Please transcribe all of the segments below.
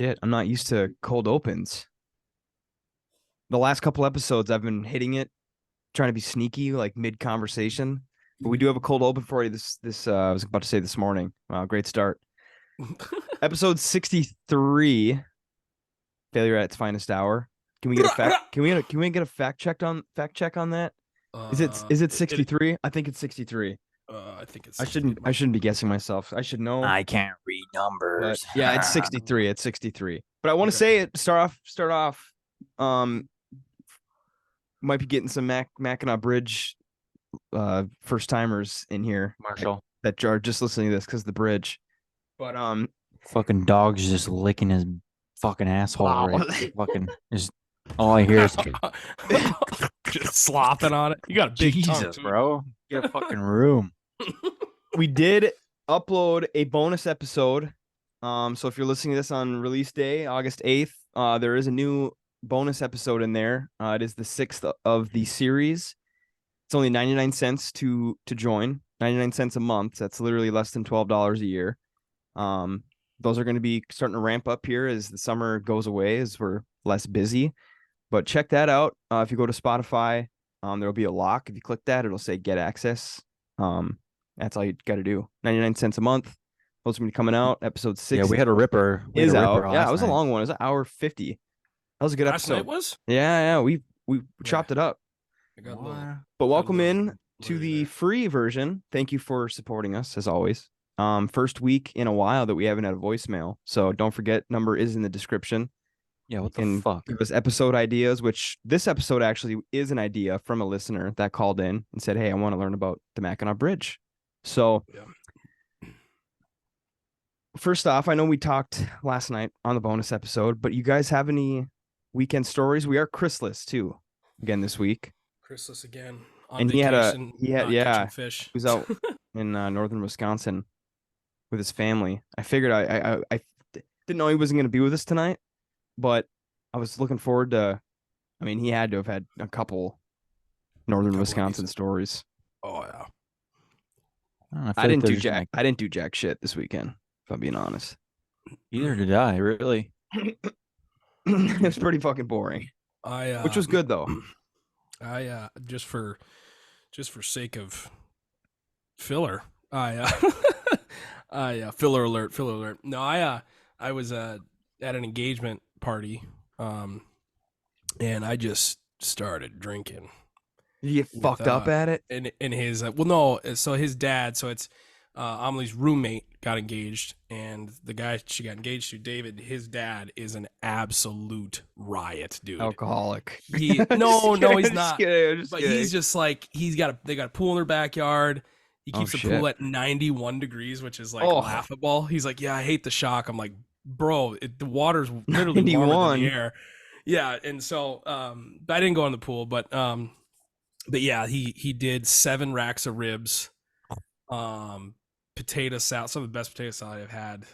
shit. I'm not used to cold opens. The last couple episodes, I've been hitting it, trying to be sneaky, like mid conversation. But we do have a cold open for you. I was about to say this morning. Wow, great start. Episode 63, failure at its finest hour. Can we get a fact? Can we get a fact check on that? Is it 63? I think it's 63. I think it's. I shouldn't be guessing myself. I should know. I can't read numbers. But yeah, it's 63. It's 63. But I want to say it. Start off. Might be getting some Mackinac Bridge first timers in here, Marshall. that are just listening to this because the bridge. But fucking dog's just licking his fucking asshole. Wow. Right? Fucking just all I hear is just slopping on it. You got a big Jesus, tongue, bro. Get a fucking room. we did upload a bonus episode. So if you're listening to this on release day, August 8th, there is a new bonus episode in there. It is the 6th of the series. It's only 99 cents to join. 99 cents a month. That's literally less than $12 a year. Those are going to be starting to ramp up here as the summer goes away, as we're less busy. But check that out. If you go to Spotify, there'll be a lock. If you click that, it'll say get access. That's all you got to do. 99 cents a month. Those are going to be coming out. Episode 6 Yeah, we had a ripper. is out. Yeah, it was a long one. It was an hour 50. That was a good Last episode. night was? Yeah. We chopped it up. I got a little- But welcome little in to blurry the there. free version. Thank you for supporting us as always. First week in a while that we haven't had a voicemail. So don't forget, number is in the description. Yeah, what the And fuck? give us episode ideas, which this episode actually is an idea from a listener that called in and said, hey, I want to learn about the Mackinac Bridge. So first off, I know we talked last night on the bonus episode, but you guys have any weekend stories? We are Chrisless too, again this week. Chrisless again. On And vacation, he had not catching fish. he was out in northern Wisconsin with his family. I figured I didn't know he wasn't going to be with us tonight, but I was looking forward to. I mean, he had to have had a couple northern Wisconsin stories. Oh yeah. I didn't do jack. I didn't do jack shit this weekend, if I'm being honest. Either did I, really. It was pretty fucking boring. Which was good though. I just for sake of filler, I filler alert. No, I was at an engagement party, and I just started drinking. You get fucked up at it? And his no, so his dad, so it's Amelie's roommate got engaged, and the guy she got engaged to, David, his dad is an absolute riot, dude. Alcoholic. No, he's not. But he's just like they got a pool in their backyard. He keeps the pool at 91 degrees, which is like laughable. He's like, yeah, I hate the shock. I'm like, bro, the water's literally warmer than the air. Yeah, and so I didn't go in the pool, but yeah, he did 7 racks of ribs, potato salad, some of the best potato salad I've had.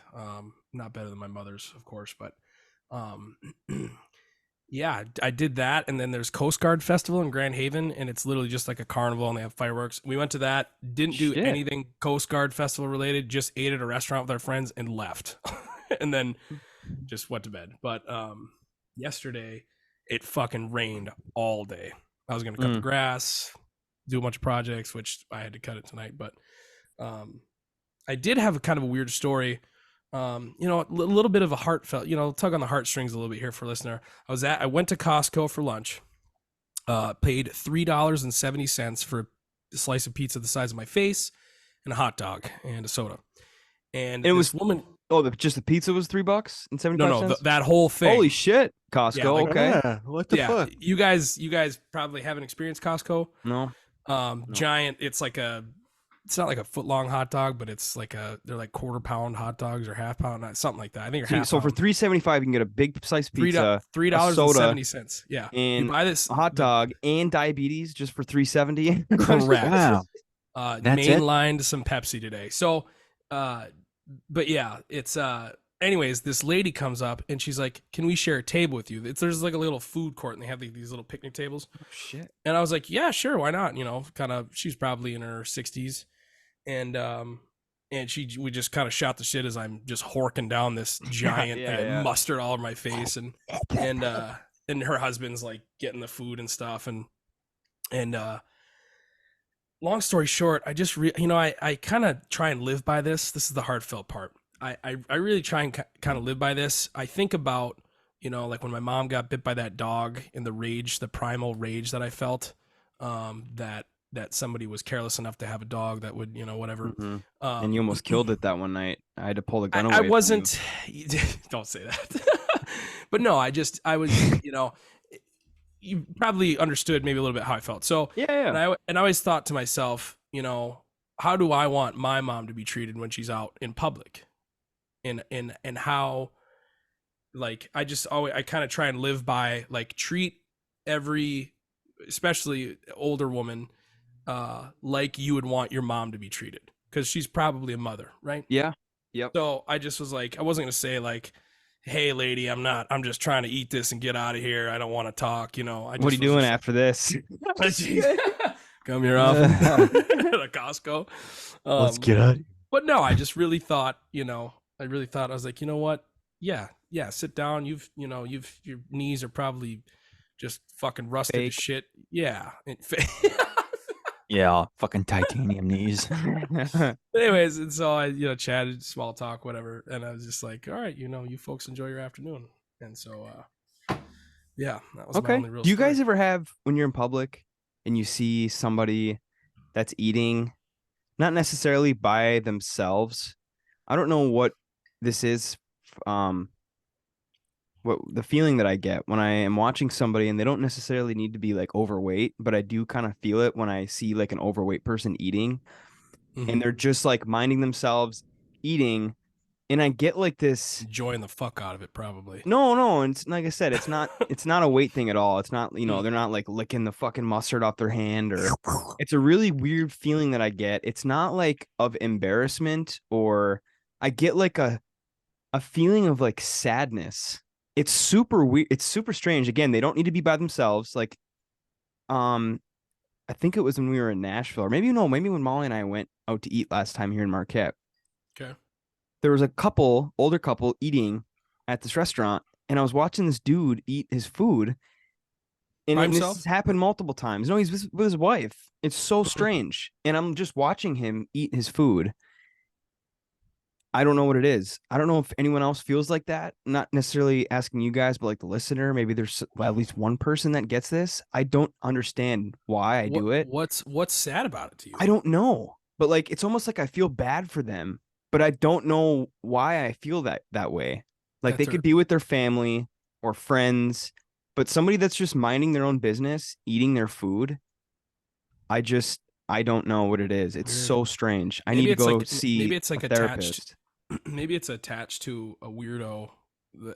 Not better than my mother's, of course, but yeah, I did that. And then there's Coast Guard Festival in Grand Haven, and it's literally just like a carnival, and they have fireworks. We went to that, didn't do anything Coast Guard Festival related, just ate at a restaurant with our friends and left. And then just went to bed. But yesterday it fucking rained all day. I was gonna cut the grass, do a bunch of projects, which I had to cut it tonight. But I did have a kind of a weird story. A little bit of a heartfelt, tug on the heartstrings a little bit here for a listener. I went to Costco for lunch, paid $3.70 for a slice of pizza the size of my face and a hot dog and a soda. And it was woman. Oh, just the pizza was $3.75? No, that whole thing. Holy shit, Costco. Yeah, okay. Yeah, what the fuck? You guys probably haven't experienced Costco. No. Giant. It's not like a foot long hot dog, but they're like quarter pound hot dogs or half pound, something like that. I think So for $3.75, you can get a big slice pizza, $3.70. Yeah, and you buy this hot dog and diabetes just for $3.70. Correct. Wow. Mainlined some Pepsi today. So, but yeah, it's anyways, this lady comes up and she's like, can we share a table with you? There's like a little food court and they have these little picnic tables. Oh, shit. And I was like, yeah, sure, why not? Kind of, she's probably in her 60s. And and we just kind of shot the shit as I'm just horking down this giant Yeah, yeah. mustard all over my face, and and her husband's like getting the food and stuff, and long story short, I just I kind of try and live by this. This is the heartfelt part. I really try and kind of live by this. I think about, like when my mom got bit by that dog and the rage, the primal rage that I felt, that somebody was careless enough to have a dog that would, whatever. Mhm. And you Um, almost killed it that one night. I had to pull the gun I away from you. wasn't, don't say that. But no, I was, you probably understood maybe a little bit how I felt. So, Yeah, yeah. and I always thought to myself, how do I want my mom to be treated when she's out in public? And how, like, I kind of try and live by, like, treat every, especially older woman, like you would want your mom to be treated, because she's probably a mother, right? Yeah. Yep. So I just was like, I wasn't gonna say like, "Hey, lady, I'm just trying to eat this and get out of here. I don't want to talk." I just What are you doing after this? come here often at Costco. Let's get out. But no, I just really thought, I was like, you know what? Yeah, sit down. Your knees are probably just fucking rusted as Fake. shit. Yeah. Yeah, fucking titanium knees. Anyways, and so I, chatted, small talk, whatever, and I was just like, all right, you folks enjoy your afternoon. And so, yeah, that was my Okay. only real Do you story. guys ever have, when you're in public and you see somebody that's eating, not necessarily by themselves? I don't know what this is, um, what the feeling that I get when I am watching somebody and they don't necessarily need to be like overweight, but I do kind of feel it when I see like an overweight person eating and they're just like minding themselves eating. And I get like this. Enjoying the fuck out of it, probably. No, and like I said, it's not a weight thing at all. It's not, Mm. they're not like licking the fucking mustard off their hand, or it's a really weird feeling that I get. It's not like of embarrassment, or I get like a feeling of like sadness. It's super weird. It's super strange. Again, they don't need to be by themselves. Like, I think it was when we were in Nashville, or maybe no, maybe when Molly and I went out to eat last time here in Marquette. Okay. There was a older couple eating at this restaurant, and I was watching this dude eat his food, and By this himself? has happened multiple times. No, he's with his wife. It's so strange, and I'm just watching him eat his food. I don't know what it is. I don't know if anyone else feels like that. Not necessarily asking you guys, but like the listener, maybe there's at least one person that gets this. I don't understand why I do it. What's sad about it to you? I don't know, but like it's almost like I feel bad for them, but I don't know why I feel that way. Like they could be with their family or friends, but somebody that's just minding their own business, eating their food, I don't know what it is. It's Weird. so strange. I Maybe need to it's go like see maybe it's like a attached. therapist. Maybe it's attached to a weirdo,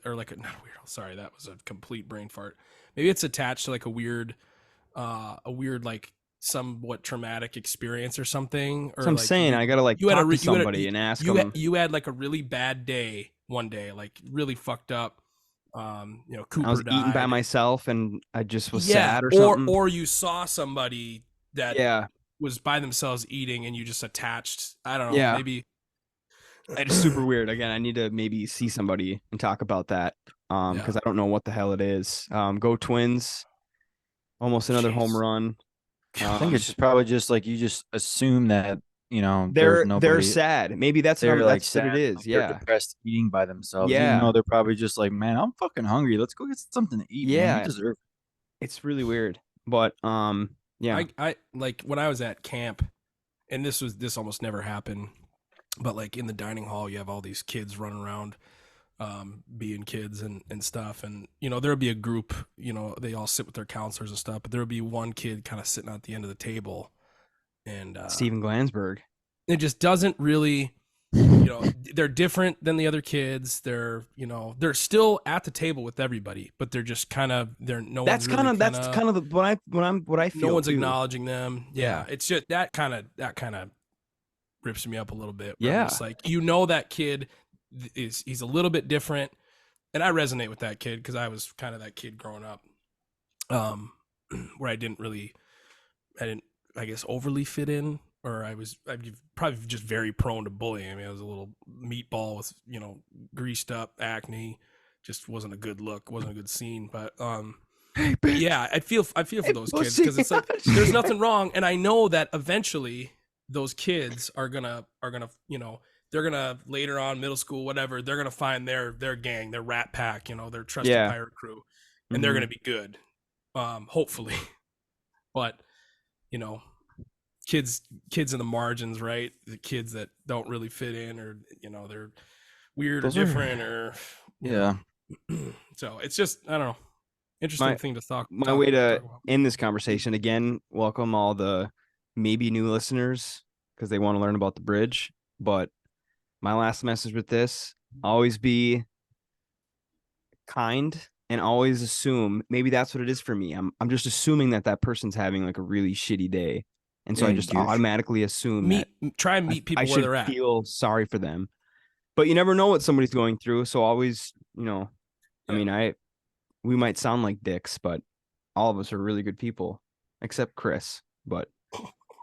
or like not a weirdo. Sorry, that was a complete brain fart. Maybe it's attached to like a weird like somewhat traumatic experience or something. Or So I'm like saying I gotta like talk to you somebody and ask them. you had like a really bad day one day, like really fucked up. Cooper I was eating by died. myself and I just was sad or something. Or you saw somebody that Yeah, was by themselves eating and you just attached. I don't know, yeah. maybe. It's super weird. Again, I need to maybe see somebody and talk about that. Because I don't know what the hell it is. Go Twins. Almost another home run. I think it's probably just like you just assume that, there's They're nobody. sad. Maybe that's They're like that's what it sad. is. They're Yeah. depressed eating by themselves. Even Yeah. though they're probably just like, man, I'm fucking hungry. Let's go get something to eat, man. Yeah. You deserve it. It's really weird. But yeah. I like when I was at camp, and this almost never happened, but like in the dining hall you have all these kids running around, being kids and stuff, and there'll be a group, they all sit with their counselors and stuff, but there'll be one kid kind of sitting at the end of the table, and Steven Glansberg. it just doesn't really, they're different than the other kids. They're still at the table with everybody, but they're just kind of That's kind of what I feel. No one's too. acknowledging them. Yeah, it's just that kind of rips me up a little bit. Yeah, it's like that kid he's a little bit different, and I resonate with that kid because I was kind of that kid growing up, where I didn't I guess overly fit in. or I'm probably just very prone to bullying. I mean, I was a little meatball with, greased up acne. Just wasn't a good look, wasn't a good scene. But yeah, I feel for those kids because it's like there's nothing wrong, and I know that eventually those kids are gonna they're gonna later on middle school whatever they're gonna find their gang, their rat pack, their trusted pirate crew, and they're gonna be good, hopefully. But kids in the margins, right? The kids that don't really fit in, or they're weird or different, or yeah. So it's just I don't know. Interesting thing to talk. My way to end this conversation again. Welcome all the maybe new listeners because they want to learn about the bridge. But my last message with this: always be kind and always assume. Maybe that's what it is for me. I'm just assuming that person's having like a really shitty day, and so I just automatically assume try and meet people where they're at. Feel sorry for them, but you never know what somebody's going through. So always, I mean, we might sound like dicks, but all of us are really good people, except Chris. But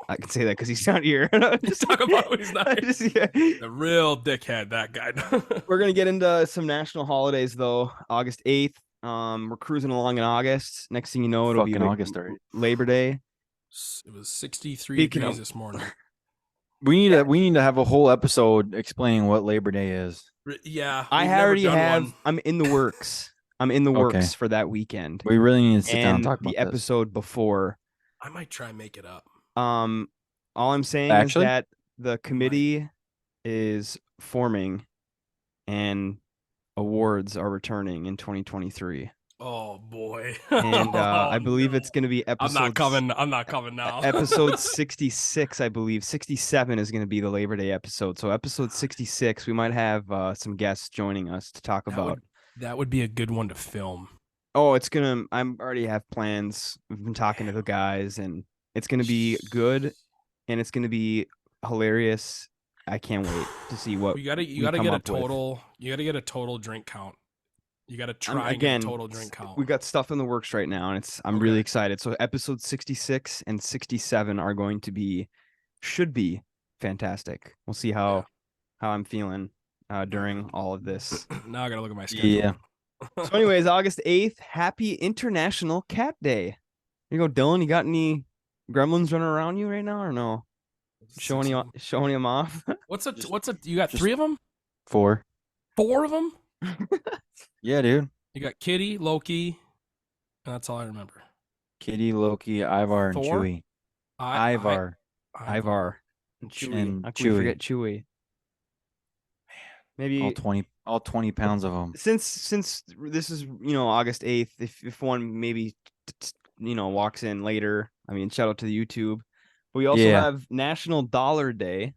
I can say that because he's not here. Just talk about what he's not. The real dickhead, that guy. We're gonna get into some national holidays though. August 8th. We're cruising along in August. Next thing you know, it'll be like August already. Labor Day. It was 63 degrees this morning. We need to have a whole episode explaining what Labor Day is. Yeah, I already have. One. I'm in the works. I'm in the works for that weekend. We really need to sit down and talk about the episode before. I might try and make it up. All I'm saying is that the committee is forming and awards are returning in 2023. Oh boy. And I believe it's going to be episode I'm not coming now. Episode 66, I believe. 67 is going to be the Labor Day episode. So episode 66, we might have some guests joining us to talk about. That would be a good one to film. Oh, I already have plans. We've been talking to the guys, and it's going to be good, and it's going to be hilarious. I can't wait to see what you got to get a total. You got to get a total drink count. You got to try and get a total drink count. We got stuff in the works right now, and I'm really excited. So episode 66 and 67 are going to should be fantastic. We'll see how I'm feeling during all of this. Now I got to look at my schedule. Yeah. So anyways, August 8th, happy International Cat Day. Here you go, Dylan. You got any gremlins running around you right now or no? Showing him off. You got 3 of them? 4. 4 of them? Yeah, dude. You got Kitty, Loki, and that's all I remember. Kitty, Loki, Ivar, and Chewie. Ivar, and Chewie. And How can we forget Chewie? Maybe all 20 pounds of them. Since this is August 8th, if one maybe walks in later, I mean, shout out to the YouTube. But we also have National Dollar Day.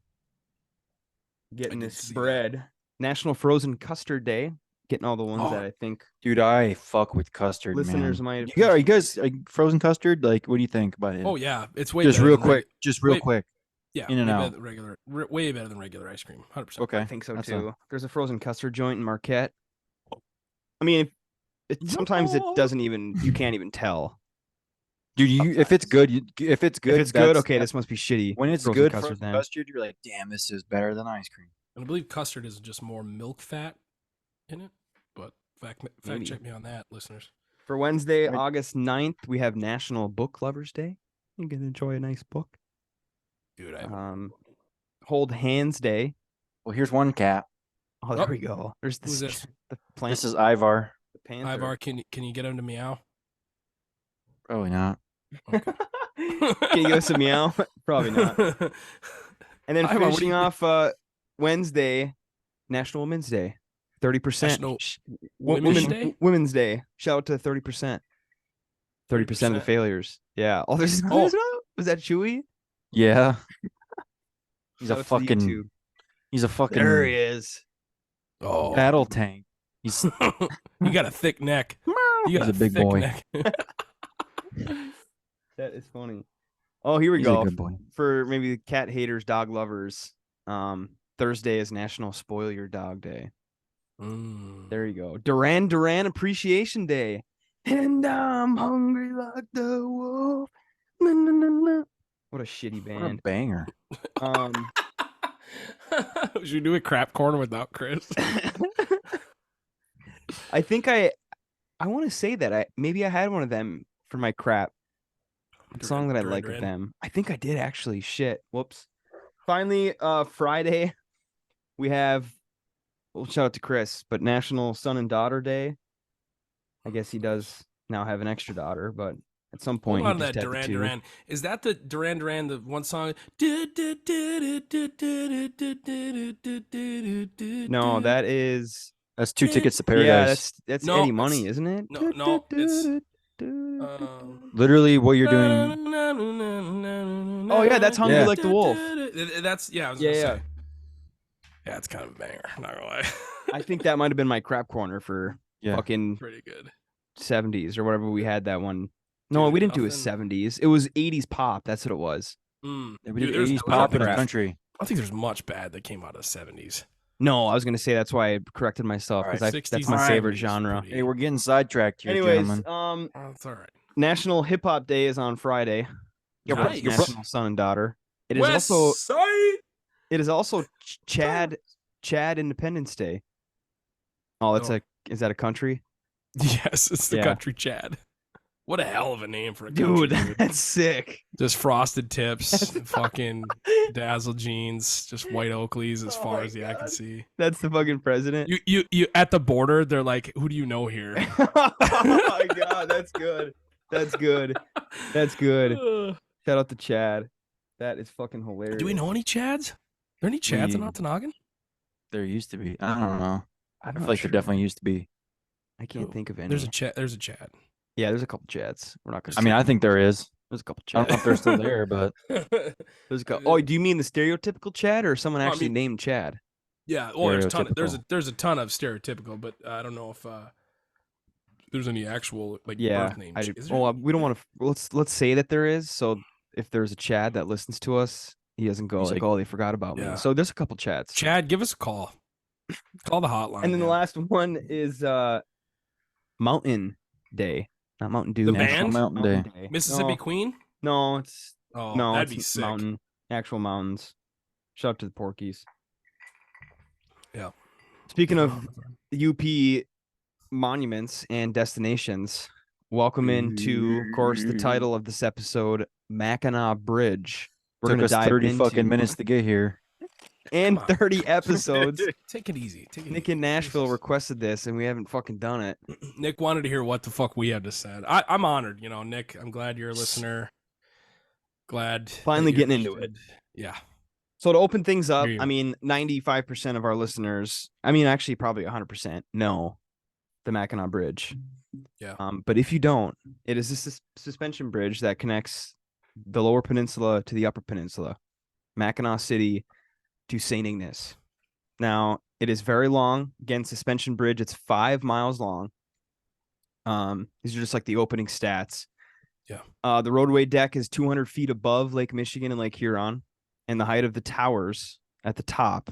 Getting this bread. That. National Frozen Custard Day. Getting all the ones that I think. Dude, I fuck with custard. Listeners man. Are you guys frozen custard? Like, what do you think about it? Oh yeah, it's way just better real quick. Just real quick. Yeah, in and out. Way better than regular ice cream. 100%. Okay, I think so too. There's a frozen custard joint in Marquette. I mean, sometimes it doesn't even. You can't even tell. Dude, if it's good, okay, this must be shitty. When it's good frozen custard, you're like, damn, this is better than ice cream. And I believe custard is just more milk fat in it. But fact check me on that, listeners. For Wednesday, August 9th, we have National Book Lovers Day. You can enjoy a nice book. Dude, Hold Hands Day. Well, here's one cat. Oh, there we go. There's this. Who's this? The plant. This is Ivar. The panther. Ivar, can you get him to meow? Probably not. Okay. Can you give us a meow? Probably not. And then finishing off Wednesday, National Women's Day. 30%. Women's Day. Shout out to 30%. 30% of the failures. Yeah. Oh, there's was that Chewy? Yeah. He's a fucking There he is. Oh, battle tank. He's you got a thick neck. You got a big boy. Neck. That is funny. Oh, here we go. A good boy. For maybe cat haters, dog lovers. Thursday is National Spoil Your Dog Day. There you go. Duran Appreciation Day. And I'm hungry like the wolf. Na, na, na, na. What a shitty What a band. banger. Should we do a crap corner without Chris? I think I want to say that maybe I had one of them for my crap song that I like of them. I think I did actually. Shit. Whoops. Finally, Friday, we have. Well, shout out to Chris, but National Son and Daughter Day. I guess he does now have an extra daughter, but at some point Hold on, he just that had the Duran two. Duran. Is that the Duran Duran? The one song. No, that is. That's 2 Tickets to Yeah, Paradise. that's No, Eddie Money, isn't it? No, it's Literally what you're doing. Oh yeah, that's Hungry Yeah. Like the Wolf. That's I was Yeah, gonna yeah. say. Yeah, it's kind of a banger. I'm not gonna lie. I think that might have been my crap corner for Yeah. fucking Pretty good. 70s or whatever we had that one. No, Dude, we didn't do a nothing- 70s. It was 80s pop. That's what it was. Mm. Yeah, we Dude, did there's 80s no pop and crap. country. I don't think there's much bad that came out of the 70s. No, I was gonna say that's why I corrected myself All because right, that's 60s my and favorite 70s genre. pretty- Hey, we're getting sidetracked here, Anyways, gentlemen. That's all right. National Hip Hop Day is on Friday. Yeah, not nice. National Son and Daughter. It is West also Side. Chad Independence Day. Oh, that's No. is that a country? Yes, it's the Yeah. country Chad. What a hell of a name for a country, Dude, that's sick. Just frosted tips, fucking dazzle jeans, just white Oakleys as Oh far my as the eye can God. see. That's the fucking president. You at the border, they're like, who do you know here? Oh my God, that's good. That's good. That's good. Shout out to Chad. That is fucking hilarious. Do we know any Chads? Are there any Chads in We- Okanagan? There used to be. I don't know. I I'm feel not like sure. there definitely used to be. I can't think of any. There's a Chad. There's a Chad. Yeah, there's a couple Chads. We're not gonna. I mean, I think there is. there's a couple I don't know if Chads. they're still there, but There's a couple. Oh, do you mean the stereotypical Chad or someone No, I actually mean- named Chad? Yeah, well, there's Stereotypical. a ton of stereotypical, but I don't know if there's any actual like Yeah. birth names. Is there? Well, we don't want to. Let's say that there is. So if there's a Chad that listens to us, he doesn't go He's like, like- "Oh, they forgot about me." Yeah. So there's a couple Chads. Chad, give us a call. Call the hotline. And then the man. last one is Mountain Day, not Mountain Dew. The National band? Mountain Day. Mississippi Queen. No, it's Oh, no, that'd it's be sick. mountain, actual mountains. Shout out to the Porkies. Yeah. Speaking of UP monuments and destinations, welcome into, of course, the title of this episode, Mackinac Bridge. We're Took gonna us dive 30 into fucking minutes to get here. and Come on. 30 episodes. Take it easy. Take it Nick easy. in Nashville Jesus. requested this, and we haven't fucking done it. Nick wanted to hear what the fuck we had to say. I'm honored, Nick. I'm glad you're a listener. Glad that Finally you're getting into it. interested. Yeah. So to open things up, Here you I go. mean, 95% of our listeners, I mean, actually probably 100% know the Mackinac Bridge. Yeah. But if you don't, it is a suspension bridge that connects the Lower Peninsula to the Upper Peninsula, Mackinac City to St. Ignace. Now, it is very long. Again, suspension bridge. It's 5 miles long. These are just like the opening stats. Yeah. The roadway deck is 200 feet above Lake Michigan and Lake Huron, and the height of the towers at the top,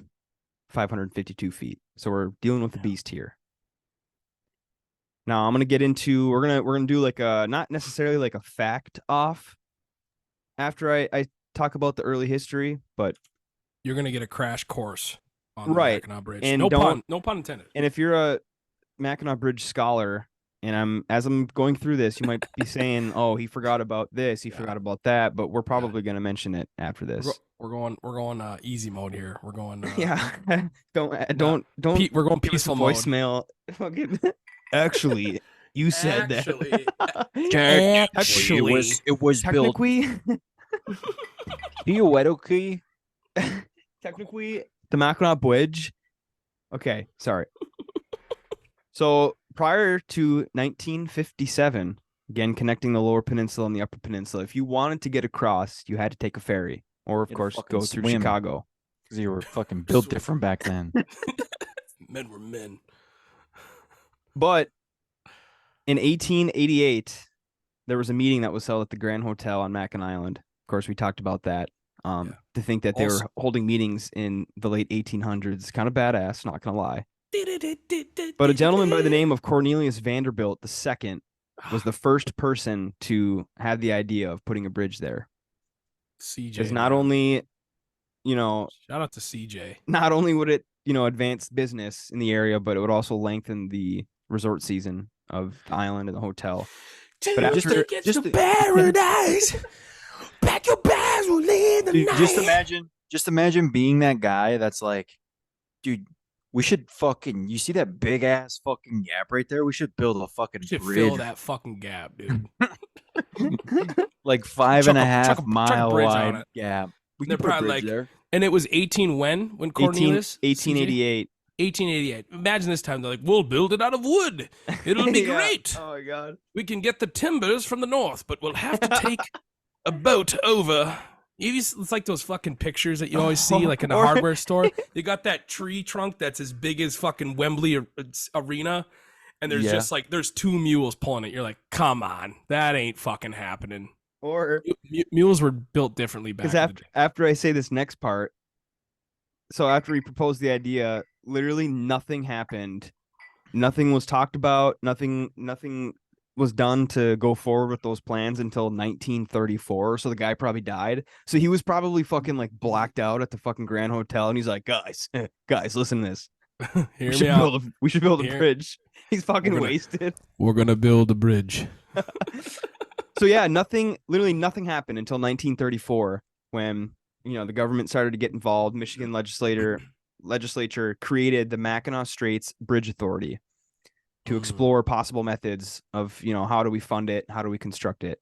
552 feet. So we're dealing with the beast here. Now I'm gonna get into we're gonna do like a not necessarily like a fact off after I talk about the early history, but You're gonna get a crash course on the Right. Mackinac Bridge. And no don't- pun intended. and if you're a Mackinac Bridge scholar, and as I'm going through this, you might be saying, "Oh, he forgot about this, he Yeah. forgot about that," but we're probably gonna mention it after this. We're going easy mode here. We're going Yeah, don't we're going give us a peaceful mode. voicemail. Fucking- Actually, you said Actually, that. actually, it was built Technically, theoretically. technically, the Mackinac Bridge. Okay, sorry. So prior to 1957, again connecting the Lower Peninsula and the Upper Peninsula, if you wanted to get across, you had to take a ferry, or of You had to course fucking go through swim. Chicago. Because you were fucking built different back then. men were men. But in 1888, there was a meeting that was held at the Grand Hotel on Mackinac Island. Of course, we talked about that. Yeah. To think that they Also- were holding meetings in the late 1800s, kind of badass, not gonna lie. But a gentleman by the name of Cornelius Vanderbilt II was the first person to have the idea of putting a bridge there. CJ. Is not only, you know, shout out to CJ. Not only would it, advance business in the area, but it would also lengthen the resort season of the island and the hotel. But after just to paradise, pack your bags, we'll leave the night. Just imagine being that guy that's like, dude, we should you see that big ass fucking gap right there? We should build a fucking bridge. Fill that fucking gap, dude. Like 5.5 mile wide gap. We can put a bridge there. And it was 18 when Cornelius? 1888. 1888. Imagine this time they're like, we'll build it out of wood. It'll be great. Oh my god. We can get the timbers from the north, but we'll have to take a boat over. It's like those fucking pictures that you always see, like in a hardware store. You got that tree trunk that's as big as fucking Wembley Arena, and there's just like there's 2 mules pulling it. You're like, come on, that ain't fucking happening. Or mules were built differently back. Because after I say this next part, so after he proposed the idea, literally nothing happened. Nothing was talked about. Nothing was done to go forward with those plans until 1934. So the guy probably died. So he was probably fucking like blacked out at the fucking Grand Hotel, and he's like, guys, listen to this. We should build a bridge. He's fucking wasted. We're gonna build a bridge. So yeah, literally nothing happened until 1934 when, the government started to get involved. Michigan legislature created the Mackinac Straits Bridge Authority to explore possible methods of, how do we fund it? How do we construct it?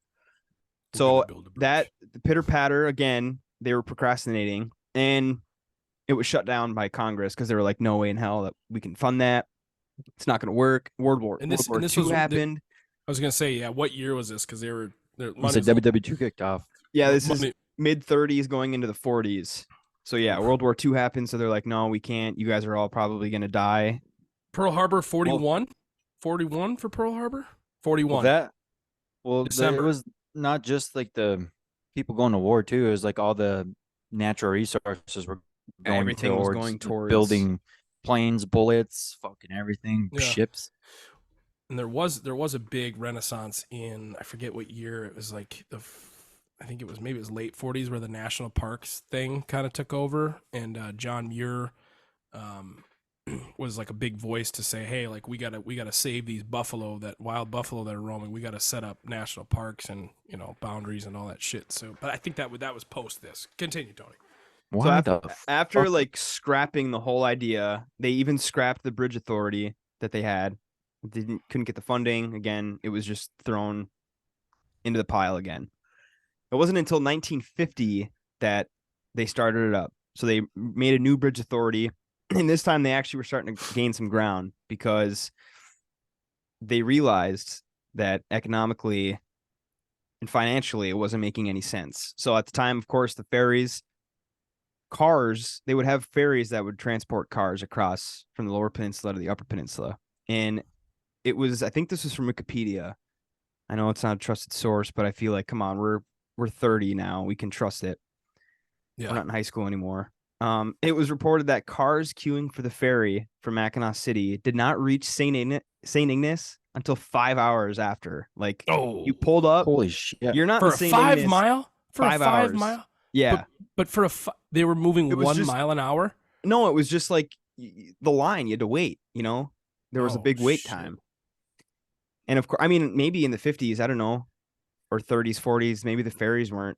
So that the pitter patter, again, they were procrastinating, and it was shut down by Congress because they were like, no way in hell that we can fund that. It's not going to work. World War II happened. I was gonna say, yeah. What year was this? Because they were. WW2 kicked off. Yeah, this is mid-30s going into the 40s. So yeah, World War II happened. So they're like, no, we can't. You guys are all probably gonna die. Pearl Harbor 41, 41 for Pearl Harbor 41. It was not just like the people going to war too. It was like all the natural resources were going towards building planes, bullets, fucking everything, ships. And there was a big renaissance in, I forget what year it was, like I think it was late 40s where the national parks thing kind of took over, and John Muir was like a big voice to say, hey, like we gotta save these wild buffalo that are roaming. We gotta set up national parks and boundaries and all that shit. So, but I think that was post this. Continue, Tony. After like scrapping the whole idea, they even scrapped the bridge authority that they had. Couldn't get the funding again. It was just thrown into the pile again. It wasn't until 1950 that they started it up. So they made a new bridge authority, and this time they actually were starting to gain some ground because they realized that economically and financially it wasn't making any sense. So at the time, of course, the cars, they would have ferries that would transport cars across from the Lower Peninsula to the Upper Peninsula. And I think this was from Wikipedia. I know it's not a trusted source, but I feel like, come on, we're 30 now. We can trust it. Yeah. We're not in high school anymore. It was reported that cars queuing for the ferry from Mackinac City did not reach St. Ignace until 5 hours after. Like, you pulled up. Holy shit. You're not for in a St. 5 Ignace, mile? For 5 a 5 hours. mile? Yeah. But they were moving 1 mile an hour? No, it was just like the line. You had to wait, There was a big wait time. And of course, I mean, maybe in the 50s, I don't know, or 30s, 40s, maybe the ferries weren't,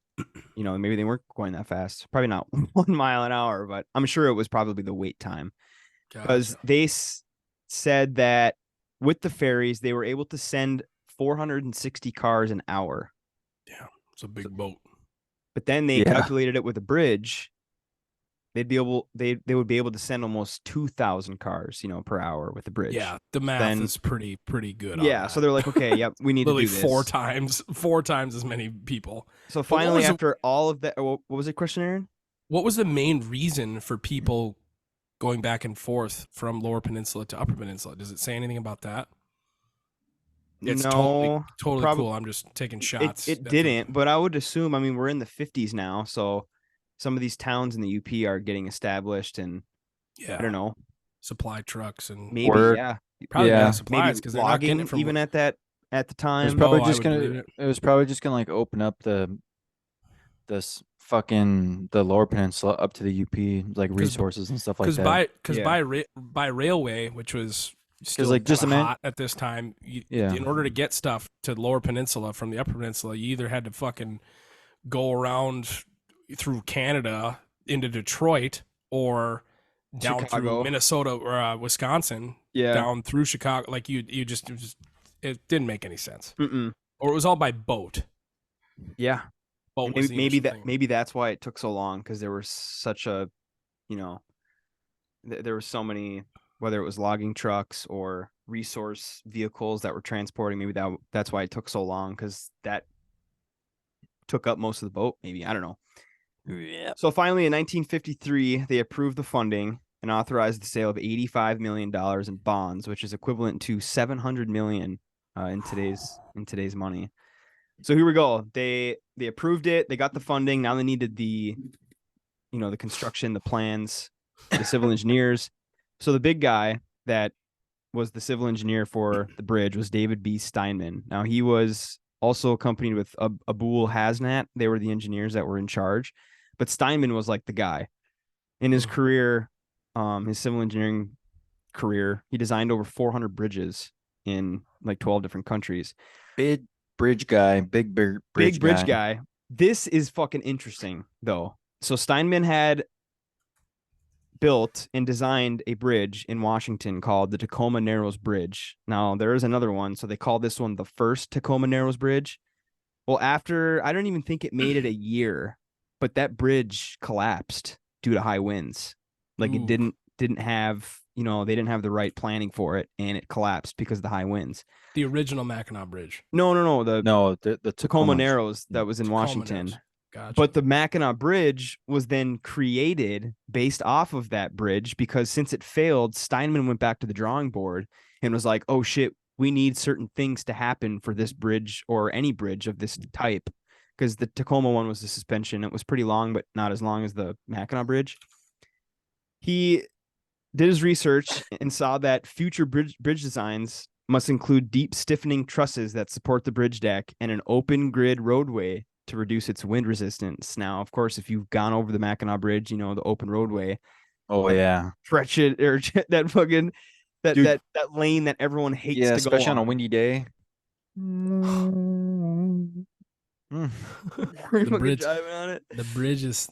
maybe they weren't going that fast. Probably not 1 mile an hour, but I'm sure it was probably the wait time. Because they said that with the ferries, they were able to send 460 cars an hour. Yeah, it's a big boat. But then they calculated it with a bridge. They would be able to send almost 2,000 cars, per hour with the bridge. Yeah, the math is pretty good. Yeah, so they're like, okay, yep, we need to do this. 4 times as many people. So finally, after all of that, what was it, question, Aaron? What was the main reason for people going back and forth from Lower Peninsula to Upper Peninsula? Does it say anything about that? It's totally cool. I'm just taking shots. It didn't, but I would assume. I mean, we're in the 50s now, so some of these towns in the UP are getting established, and I don't know, supply trucks and maybe probably supplies because they're not getting it from even at the time. It was probably just gonna like open up the this fucking the Lower Peninsula up to the UP, like resources and stuff like that. By railway, which was still like just hot at this time, yeah, in order to get stuff to the Lower Peninsula from the Upper Peninsula, you either had to fucking go around through Canada into Detroit or down through Minnesota or Wisconsin, down through Chicago. Like you just it didn't make any sense. Or it was all by boat. Yeah. Maybe that's why it took so long, because there was such a, there were so many, whether it was logging trucks or resource vehicles that were transporting. Maybe that's why it took so long, because that took up most of the boat. Maybe, I don't know. Yeah. So finally, in 1953, they approved the funding and authorized the sale of $85 million in bonds, which is equivalent to $700 million in today's money. So here we go. They approved it. They got the funding. Now they needed the construction, the plans, the civil engineers. So the big guy that was the civil engineer for the bridge was David B. Steinman. Now he was also accompanied with Abul Hasnat. They were the engineers that were in charge, but Steinman was like the guy. In his career, his civil engineering career, he designed over 400 bridges in like 12 different countries. Big bridge guy. This is fucking interesting though. So Steinman had built and designed a bridge in Washington called the Tacoma Narrows Bridge. Now there is another one, so they call this one the first Tacoma Narrows Bridge. Well, I don't even think it made it a year, but that bridge collapsed due to high winds. Like it didn't have, they didn't have the right planning for it, and it collapsed because of the high winds. The original Mackinac Bridge. No. The Tacoma Narrows that was in Tacoma Washington. Narrows. Gotcha. But the Mackinac Bridge was then created based off of that bridge, because since it failed, Steinman went back to the drawing board and was like, oh shit, we need certain things to happen for this bridge or any bridge of this type. Because the Tacoma one was the suspension. It was pretty long, but not as long as the Mackinac Bridge. He did his research and saw that future bridge designs must include deep stiffening trusses that support the bridge deck and an open grid roadway to reduce its wind resistance. Now, of course, if you've gone over the Mackinac Bridge, the open roadway. Oh yeah, stretch it, or that fucking that lane that everyone hates to go on. Especially on a windy day. The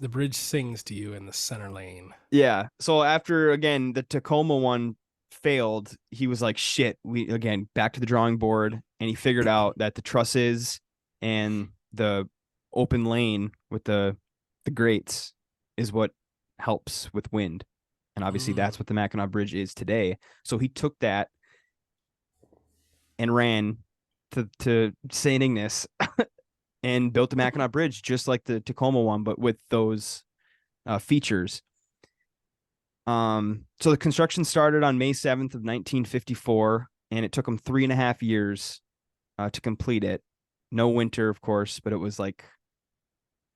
bridge sings to you in the center lane. Yeah. So after, again, the Tacoma one failed, he was like, shit, we again back to the drawing board, and he figured out that the trusses and the open lane with the grates is what helps with wind. And obviously that's what the Mackinac Bridge is today. So he took that and ran to St. Ignace and built the Mackinac Bridge just like the Tacoma one, but with those features. So the construction started on May 7th of 1954, and it took them 3.5 years to complete it. No winter, of course, but it was like,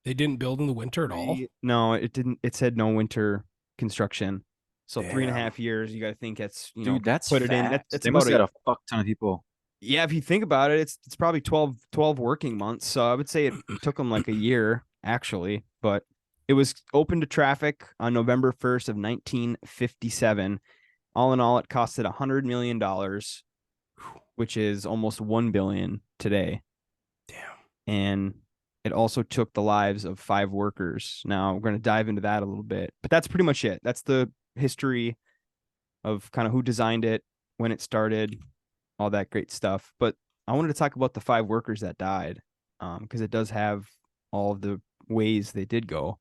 they didn't build in the winter at all? No, it didn't. It said no winter construction. So 3.5 years, you got to think that's, dude, that's put fast. It in. That's they must have had a fuck ton of people. Yeah, if you think about it, it's probably 12 working months. So I would say it took them like a year, actually. But it was open to traffic on November 1st of 1957. All in all, it costed $100 million, which is almost $1 billion today. Damn. And it also took the lives of 5 workers. Now we're going to dive into that a little bit, but that's pretty much it. That's the history of kind of who designed it, when it started, all that great stuff. But I wanted to talk about the 5 workers that died, because it does have all of the ways they did go.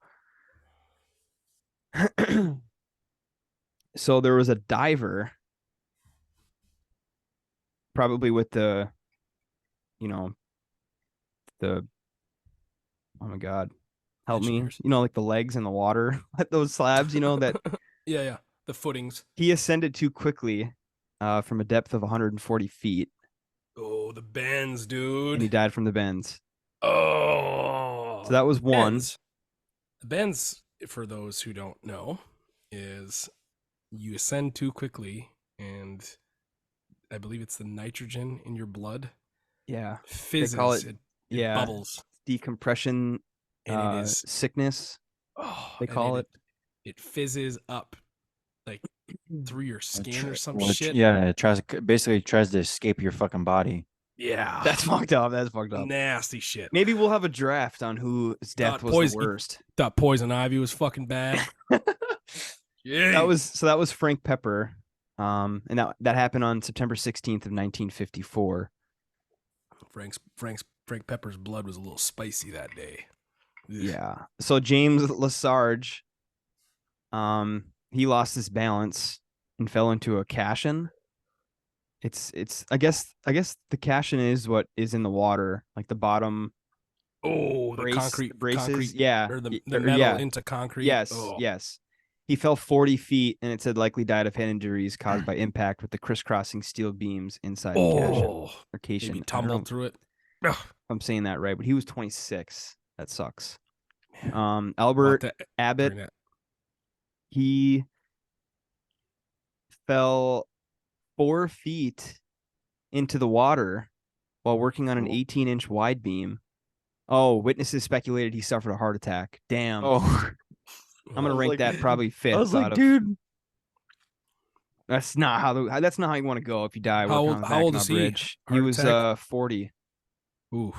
So there was a diver, probably with the oh my God, help me, like the legs in the water, those slabs, that yeah, the footings. He ascended too quickly from a depth of 140 feet. Oh, the bends, dude. And he died from the bends. Oh. So that was one. The bends, for those who don't know, is you ascend too quickly, and I believe it's the nitrogen in your blood. Yeah. Fizzes. They call it, it bubbles. Decompression and it is sickness. They call it. It fizzes up like through your skin or some shit. Yeah, it tries to escape your fucking body. Yeah, that's fucked up. That's fucked up. Nasty shit. Maybe we'll have a draft on whose death was the worst. Thought poison ivy was fucking bad. Yeah, that was Frank Pepper, and that happened on September 16th of 1954. Frank Pepper's blood was a little spicy that day. Yeah. So James Lesarge, he lost his balance and fell into a caisson. It's I guess the caisson is what is in the water, like the bottom. Oh, the concrete braces. Yeah. Or the metal into concrete. Yes. Oh. Yes. He fell 40 feet and it said likely died of head injuries caused by impact with the crisscrossing steel beams inside the caisson. Maybe tumbled through it. If I'm saying that right, but he was 26. That sucks. Albert Abbott, he fell 4 feet into the water while working on an 18-inch wide beam. Oh, witnesses speculated he suffered a heart attack. Damn. Oh, I'm gonna rank that probably fifth. I was like, dude, that's not how you want to go if you die. How old is he? Bridge. He was 40. Ooh.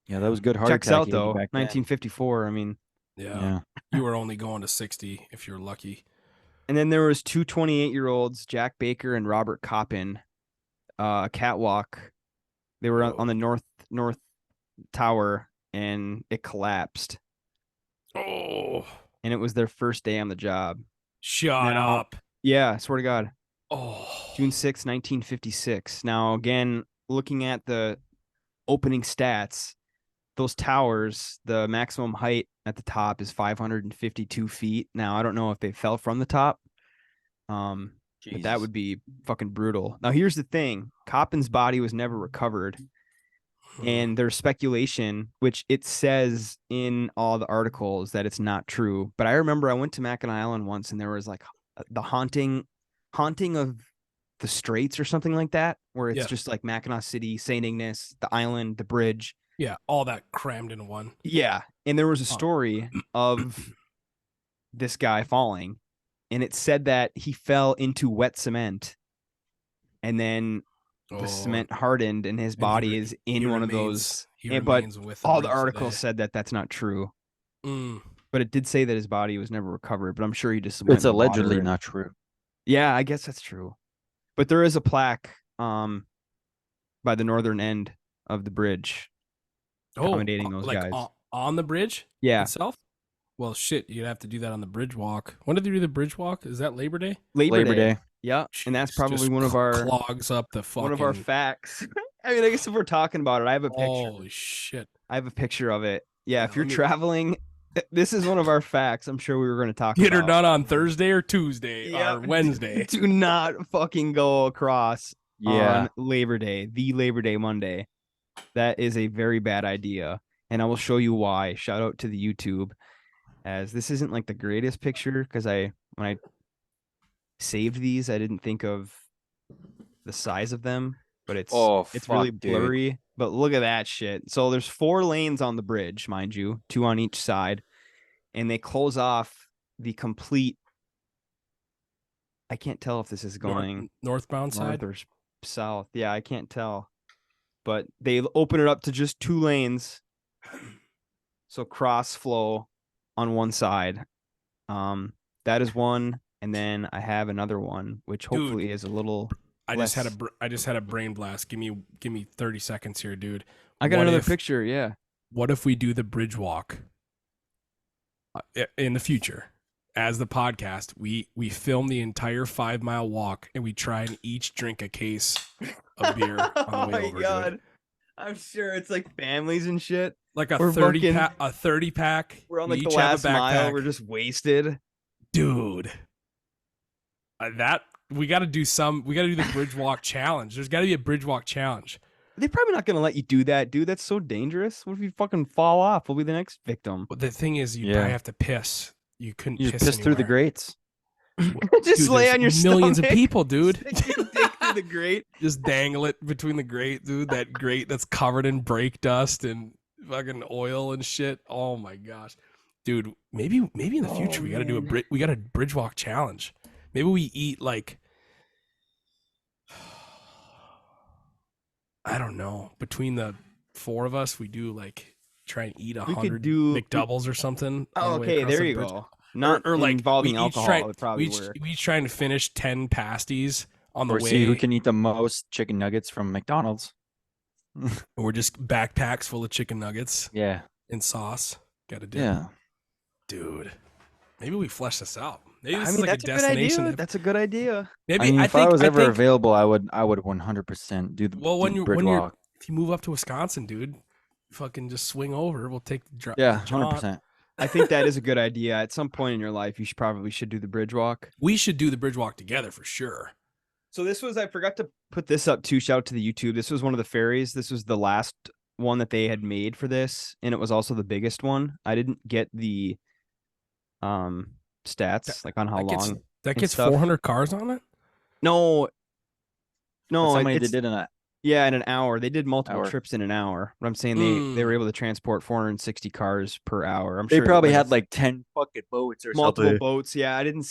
Yeah, that was good heart Checks attack. Out though. 1954. I mean, yeah. You were only going to 60 if you're lucky. And then there was two 28-year-olds, Jack Baker and Robert Coppin, catwalk. They were on the north tower, and it collapsed. Oh. And it was their first day on the job. Shut up. Yeah, I swear to God. Oh. June 6, 1956. Now, again, looking at the opening stats, those towers, the maximum height at the top is 552 feet. Now, I don't know if they fell from the top, but that would be fucking brutal. Now, here's the thing. Coppin's body was never recovered. And there's speculation, which it says in all the articles that it's not true. But I remember I went to Mackinac Island once, and there was like the haunting of the Straits or something like that, where it's just like Mackinac City, St. Ignace, the island, the bridge. Yeah, all that crammed in one. Yeah, and there was a story of this guy falling, and it said that he fell into wet cement, and then the cement hardened, and his body is in one of those. But all the articles said that that's not true. But it did say that his body was never recovered. But I'm sure he just. It's allegedly not true. Yeah, I guess that's true. But there is a plaque, by the northern end of the bridge, accommodating those guys on the bridge. Yeah. Itself. Well, shit, you'd have to do that on the bridge walk. When did they do the bridge walk? Is that Labor Day? Labor Day. Yeah, and that's probably one of our clogs up the fucking... one of our facts. I mean, I guess if we're talking about it, I have a picture. Holy shit! I have a picture of it. Yeah, if you're traveling, this is one of our facts. I'm sure we were going to talk. Get her done on Thursday or Tuesday or Wednesday. Do not fucking go across on Labor Day, the Labor Day Monday. That is a very bad idea, and I will show you why. Shout out to the YouTube, as this isn't like the greatest picture because when I saved these, I didn't think of the size of them, but it's really blurry. But look at that shit. So there's 4 lanes on the bridge, mind you, 2 on each side, and they close off the complete. I can't tell if this is going northbound side or south. Yeah, I can't tell, but they open it up to just 2 lanes, so cross flow on one side. That is one. And then I have another one, which hopefully is a little. I just had a brain blast. Give me 30 seconds here, dude. I got another picture. Yeah. What if we do the bridge walk in the future? As the podcast, we film the entire 5-mile walk, and we try and each drink a case of beer on the way over. Oh my god! I'm sure it's like families and shit. Like a 30 pack. We're on like the last mile. We're just wasted, dude. We got to do the bridge walk challenge. There's got to be a bridge walk challenge. They're probably not going to let you do that, dude. That's so dangerous. What if you fucking fall off? We'll be the next victim. But the thing is, you probably have to piss. You couldn't piss through the grates. Just lay on your millions stomach. Of people, dude. Stick your dick through the grate. Just dangle it between the grate, dude. That grate that's covered in brake dust and fucking oil and shit. Oh my gosh, dude. Maybe in the future we got to do we got a bridge walk challenge. Maybe we eat like, I don't know. Between the four of us, we do like try and eat 100 McDoubles or something. Oh, okay, there you go. Not or like involving alcohol. It probably we each trying to finish 10 pasties on the way. See who can eat the most chicken nuggets from McDonald's. We're just backpacks full of chicken nuggets. Yeah. And sauce. Got to do. Yeah. Dude. Maybe we flesh this out. Maybe this I is mean, like that's a destination. Good idea. That's a good idea. Maybe I mean, if I was ever available, I would 100% do the bridge walk. If you move up to Wisconsin, dude, fucking just swing over. We'll take the drive. Yeah, 100%. I think that is a good idea. At some point in your life, you should do the bridge walk. We should do the bridge walk together for sure. So this was, I forgot to put this up too. Shout out to the YouTube. This was one of the ferries. This was the last one that they had made for this, and it was also the biggest one. I didn't get the stats like on how long that gets 400 cars on it. No, somebody did in a in an hour. They did multiple trips in an hour. But I'm saying they were able to transport 460 cars per hour. I'm sure they probably had like 10 fucking boats or multiple boats. Yeah, I didn't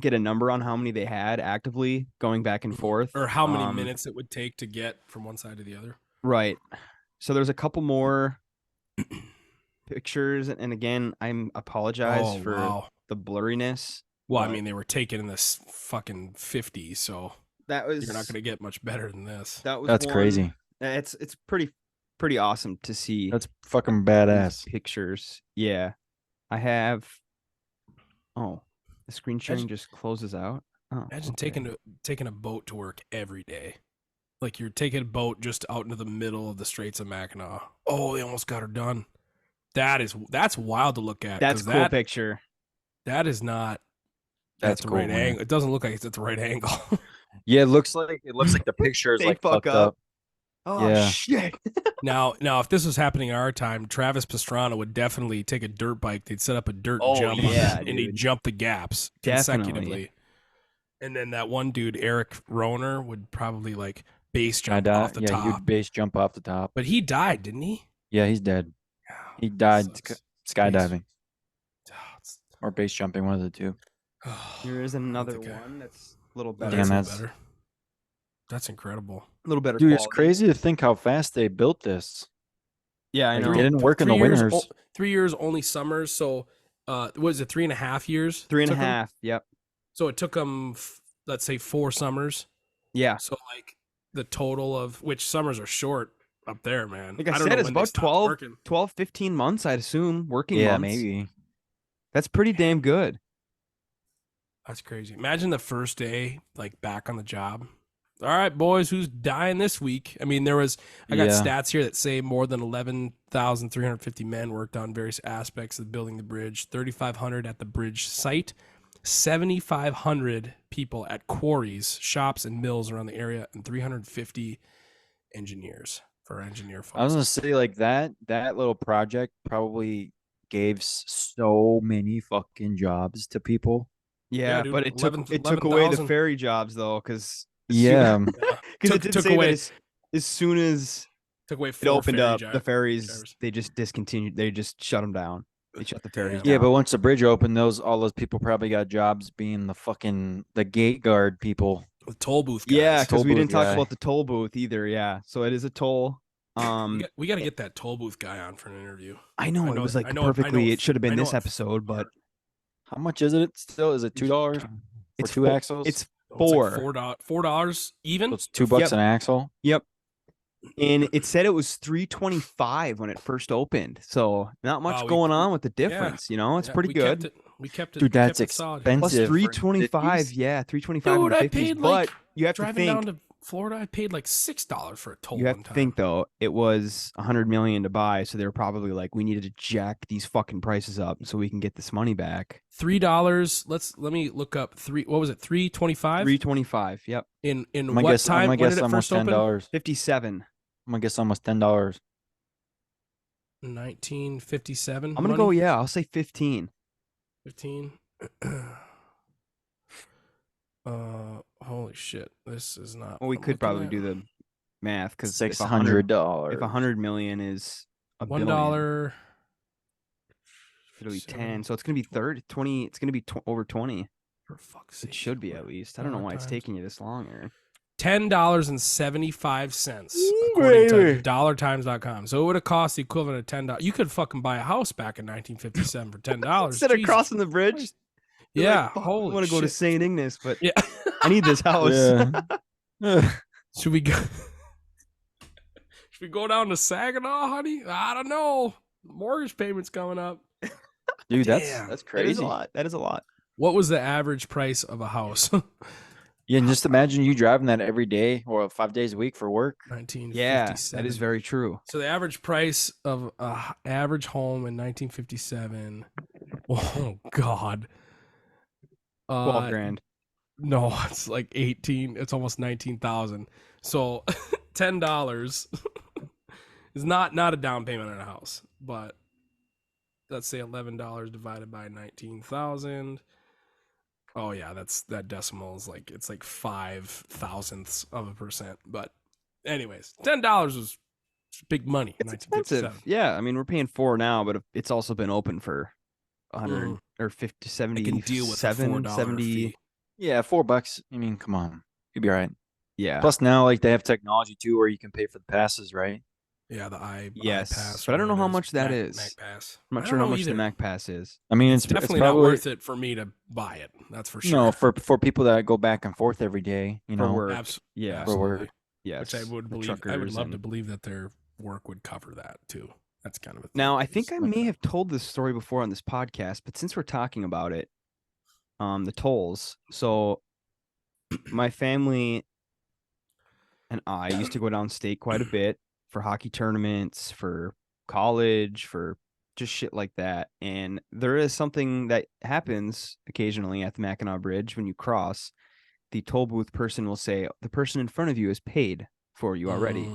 get a number on how many they had actively going back and forth, or how many minutes it would take to get from one side to the other. Right. So there's a couple more pictures, and again, I apologize for the blurriness. Well, I mean, they were taken in this fucking 50s, so you're not going to get much better than this. That's crazy. It's pretty awesome to see. That's fucking badass pictures. Yeah, I have. Oh, the screen sharing just closes out. Oh, imagine taking a boat to work every day. Like you're taking a boat just out into the middle of the Straits of Mackinac. Oh, they almost got her done. That's wild to look at. That's a cool picture. That is not. That's the right angle. It doesn't look like it's at the right angle. Yeah, it looks like the picture is like fucked up. Oh yeah. Shit. Now, if this was happening in our time, Travis Pastrana would definitely take a dirt bike. They'd set up a dirt jump, and he'd jump the gaps consecutively. And then that one dude, Eric Roner, would probably like base jump off the top. Yeah, he'd base jump off the top. But he died, didn't he? Yeah, he's dead. He died skydiving or base jumping, one of the two. Here is another one that's a little better. Damn, that's incredible. A little better. Dude, it's crazy to think how fast they built this. Yeah, I know. It didn't work in the winters. 3 years, only summers. So, was it 3.5 years? 3.5. Yep. So it took them, let's say, 4 summers. Yeah. So like the total of which summers are short up there, man. Like I said, it's about 12, 15 months, I'd assume, working months. Yeah, maybe. That's pretty damn good. That's crazy. Imagine the first day, like back on the job. All right, boys, who's dying this week? I mean, I got stats here that say more than 11,350 men worked on various aspects of building the bridge, 3,500 at the bridge site, 7,500 people at quarries, shops, and mills around the area, and 350 engineers for engineer folks. I was going to say, like, that little project probably gave so many fucking jobs to people. Yeah, dude, but it took away the ferry jobs though, because it did say away that as soon as took away it opened up, the ferries they just discontinued. They just shut them down. They shut the ferries down. Yeah, but once the bridge opened, all those people probably got jobs being the gate guard people, the toll booth guys. Yeah, because we didn't talk about the toll booth either. Yeah, so it is a toll. We got to get that toll booth guy on for an interview. I know it was like perfectly. It should have been this episode, but. How much is it still? Is it $2 for 2 axles? It's $4. $4 even. So it's $2 an axle. Yep. And it said it was $325 when it first opened. So not much going on with the difference. You know, it's pretty good. We kept it. Dude, that's expensive. Plus $325. Yeah, $325. Dude, I paid but you have to driving think. down to Florida, I paid like $6 for a toll. You have to think though, it was $100 million to buy, so they were probably like, we needed to jack these fucking prices up so we can get this money back. $3. Let me look up what was it? $325. $325. Yep. In what time? I'm gonna guess almost $10. 57. I'm gonna guess almost $10. 1957. I'm gonna go. Yeah, I'll say 15. 15. Holy shit! This is not. Well, we could probably do the math because $600. If $100 million is $1. It'll be 10. So it's going to be 20. It's going to be over 20. For fuck's sake. It should be at least. I don't know why it's taking you this long, Aaron. $10.75 according to dollartimes.com. So it would have cost the equivalent of $10. You could fucking buy a house back in 1957 for $10. Instead of crossing the bridge. Yeah, like, holy I want to go to St. Ignace, but yeah. I need this house. Yeah. Should we go down to Saginaw, honey? I don't know. Mortgage payment's coming up. Dude, that's crazy. That is a lot. What was the average price of a house? Yeah, and just imagine you driving that every day or 5 days a week for work. 1957. Yeah, that is very true. So the average price of a average home in 1957. Oh God. 12 grand. No, it's like 18. It's almost 19,000. So $10 is not a down payment on a house, but let's say $11 divided by 19,000. Oh yeah, that decimal is like it's like 0.005%. But anyways, $10 was big money. It's expensive. Yeah, I mean we're paying 4 now, but it's also been open for 100 or 50, 70. I can deal with a $4 fee. Yeah, $4. I mean, come on, you'll be all right. Yeah. Plus now, like they have technology too, where you can pay for the passes, right? Yeah, the iPass. But I don't know how much that is. Mac Pass. I'm not sure how much the Mac Pass is. I mean, it's definitely probably not worth it for me to buy it. That's for sure. No, for people that go back and forth every day, you know. For work. Yeah, for work. Yes. Which I would believe. I would love to believe that their work would cover that too. That's kind of a thing. Now, I think I may have told this story before on this podcast, but since we're talking about it, the tolls. So my family and I used to go downstate quite a bit for hockey tournaments, for college, for just shit like that. And there is something that happens occasionally at the Mackinac Bridge when you cross. The toll booth person will say, the person in front of you is paid for you already.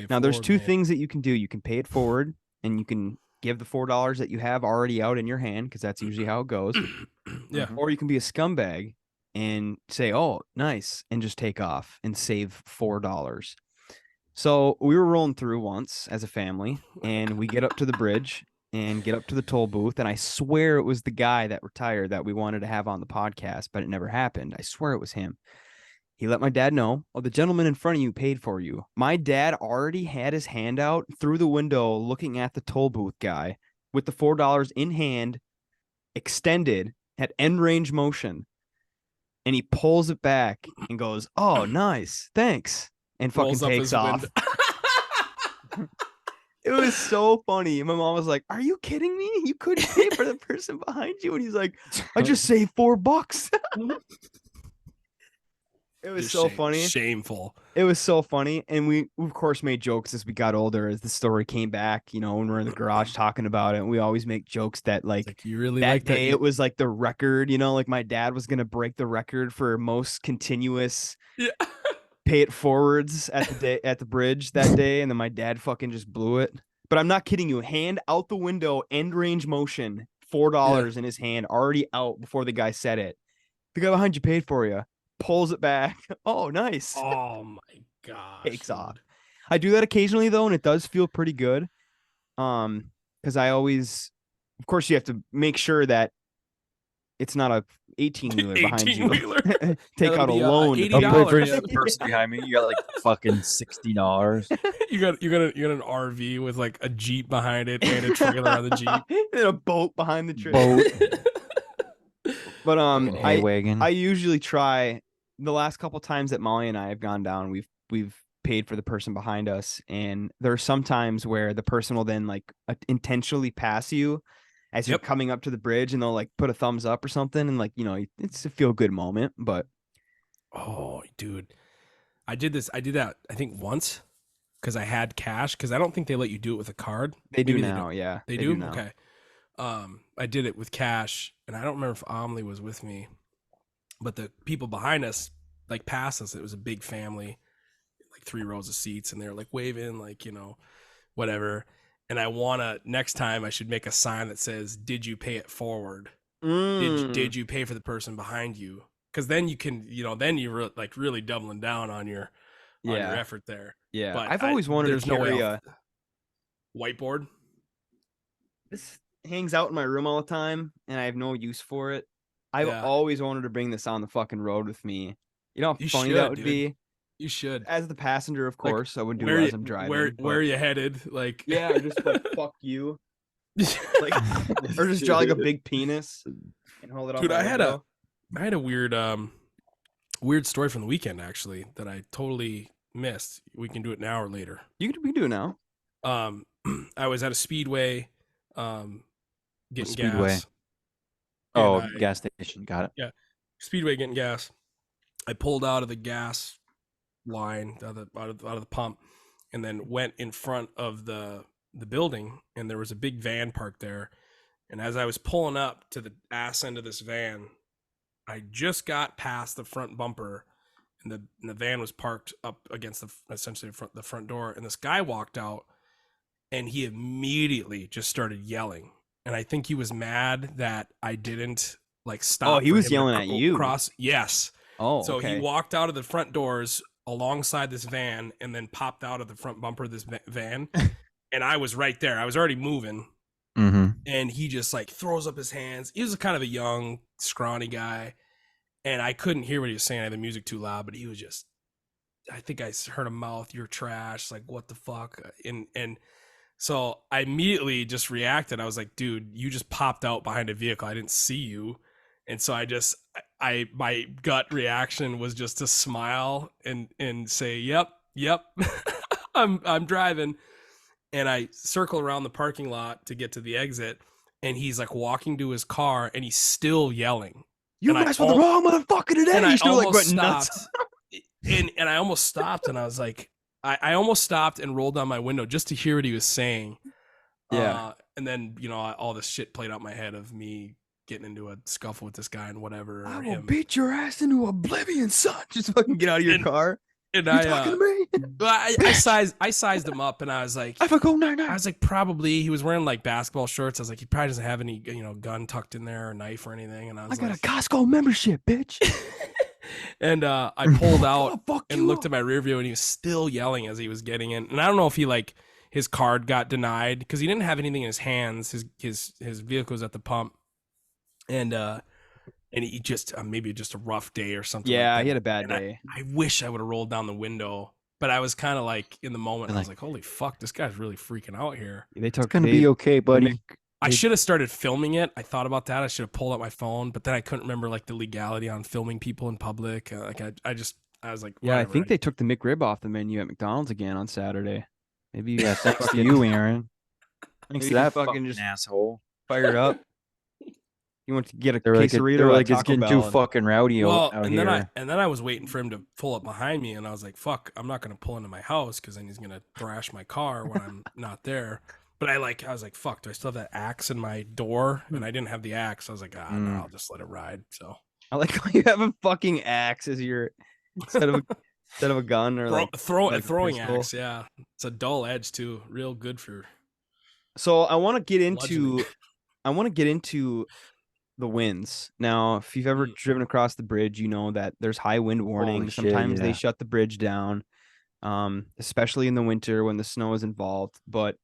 Now, there's two things that you can do. You can pay it forward, and you can give the $4 that you have already out in your hand, because that's usually how it goes. Yeah. Or you can be a scumbag and say, oh, nice, and just take off and save $4. So we were rolling through once as a family, and we get up to the bridge and get up to the toll booth, and I swear it was the guy that retired that we wanted to have on the podcast, but it never happened. I swear it was him. He let my dad know, oh, the gentleman in front of you paid for you. My dad already had his hand out through the window looking at the toll booth guy with the $4 in hand, extended at end range motion, and he pulls it back and goes, oh, nice, thanks, and fucking takes off. It was so funny. My mom was like, are you kidding me? You couldn't pay for the person behind you. And he's like, I just saved $4. It was so funny. Shameful. It was so funny. And we, of course, made jokes as we got older, as the story came back, you know, when we're in the garage talking about it. And we always make jokes that, like you really that like day, that. it was like the record, you know, like my dad was going to break the record for most continuous pay it forwards at the bridge that day. And then my dad fucking just blew it. But I'm not kidding you. Hand out the window, end range motion, $4 in his hand, already out before the guy said it. The guy behind you paid for you. Pulls it back. Oh, nice. Oh my gosh. Takes off. I do that occasionally though, and it does feel pretty good. Because I always, of course, you have to make sure that it's not a 18-wheeler behind you. Take out a loan. $80. The person behind me, you got like fucking $60. You got an RV with like a Jeep behind it and a trailer on the Jeep. And a boat behind the trailer. But I usually try. The last couple times that Molly and I have gone down, we've paid for the person behind us, and there are some times where the person will then like intentionally pass you as you're coming up to the bridge, and they'll like put a thumbs up or something, and like, you know, it's a feel good moment. But oh, dude, I did that I think once because I had cash, because I don't think they let you do it with a card. They do now. Yeah, they do now. Okay. I did it with cash, and I don't remember if Amelie was with me, but the people behind us like passed us. It was a big family, like 3 rows of seats, and they're like waving, like, you know, whatever. And next time I should make a sign that says, did you pay it forward? Did you pay for the person behind you? Because then you can, you know, then you're like really doubling down on your effort there. Yeah. But I've always wanted to carry whiteboard. This hangs out in my room all the time, and I have no use for it. I've always wanted to bring this on the fucking road with me. You know how funny that would be? You should. As the passenger, of course, I would do it as I'm driving. Where are you headed? Like, yeah, just like fuck you, like, or just draw like a big penis and hold it up. Dude, I had a weird story from the weekend actually that I totally missed. We can do it now or later. We can do it now. I was at a speedway, getting gas. Oh, gas station. Got it. Yeah, speedway getting gas. I pulled out of the gas line out of the pump, and then went in front of the building, and there was a big van parked there. And as I was pulling up to the ass end of this van, I just got past the front bumper, and the van was parked up against the front door. And this guy walked out, and he immediately just started yelling. And I think he was mad that I didn't like stop. Oh, he was yelling at you. Yes. Oh, so he walked out of the front doors alongside this van, and then popped out of the front bumper of this van. And I was right there. I was already moving. Mm-hmm. And he just like throws up his hands. He was kind of a young, scrawny guy. And I couldn't hear what he was saying. I had the music too loud, but he was just, I think I heard him mouth, "You're trash." Like, what the fuck? And so I immediately just reacted. I was like, dude, you just popped out behind a vehicle. I didn't see you. And so my gut reaction was just to smile and say, yep, I'm driving. And I circle around the parking lot to get to the exit, and he's like walking to his car, and he's still yelling. You guys were the wrong motherfucker today. And I almost stopped. and I almost stopped, and I was like, I almost stopped and rolled down my window just to hear what he was saying. Yeah. And then, all this shit played out in my head of me getting into a scuffle with this guy and whatever. I will beat your ass into oblivion, son. Just fucking get out of your car. And you talking to me? I sized him up, and I was like, I was like, probably he was wearing like basketball shorts. I was like, he probably doesn't have any, gun tucked in there or knife or anything. And I was got a Costco membership, bitch. And I pulled out and looked at my rear view, and he was still yelling as he was getting in. And I don't know if he like his card got denied because he didn't have anything in his hands. His vehicle was at the pump, and he just maybe just a rough day or something. Yeah, like he had a bad day. I wish I would have rolled down the window, but I was kind of like in the moment. I was like, holy fuck, this guy's really freaking out here. It's gonna be okay, buddy. I should have started filming it. I thought about that. I should have pulled out my phone, but then I couldn't remember like the legality on filming people in public. I was like, yeah, I think they took the McRib off the menu at McDonald's again on Saturday. Maybe thanks to you, Aaron. Thanks to that fucking just asshole. Fired up. You want to get a quesarito? They're like, it's getting too fucking rowdy out here. Then I was waiting for him to pull up behind me, and I was like, fuck, I'm not gonna pull into my house because then he's gonna thrash my car when I'm not there. But I was like, fuck, do I still have that axe in my door? And I didn't have the axe. I was like, no, I'll just let it ride. So I like how you have a fucking axe as your instead of a gun or throwing axe. Yeah, it's a dull edge too, real good for. So I want to get into the winds. Now, if you've ever driven across the bridge, you know that there's high wind warning. Sometimes they shut the bridge down, especially in the winter when the snow is involved. But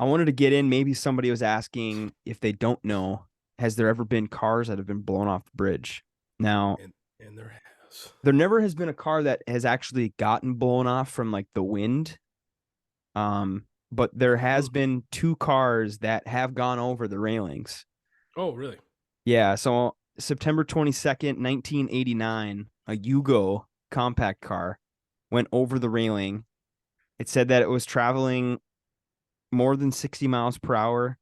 I wanted to get in. Maybe somebody was asking if they don't know, has there ever been cars that have been blown off the bridge? Now, and there has. There never has been a car that has actually gotten blown off from like the wind. But there has been 2 cars that have gone over the railings. Oh, really? Yeah. So September 22nd, 1989, a Yugo compact car went over the railing. It said that it was traveling more than 60 miles per hour.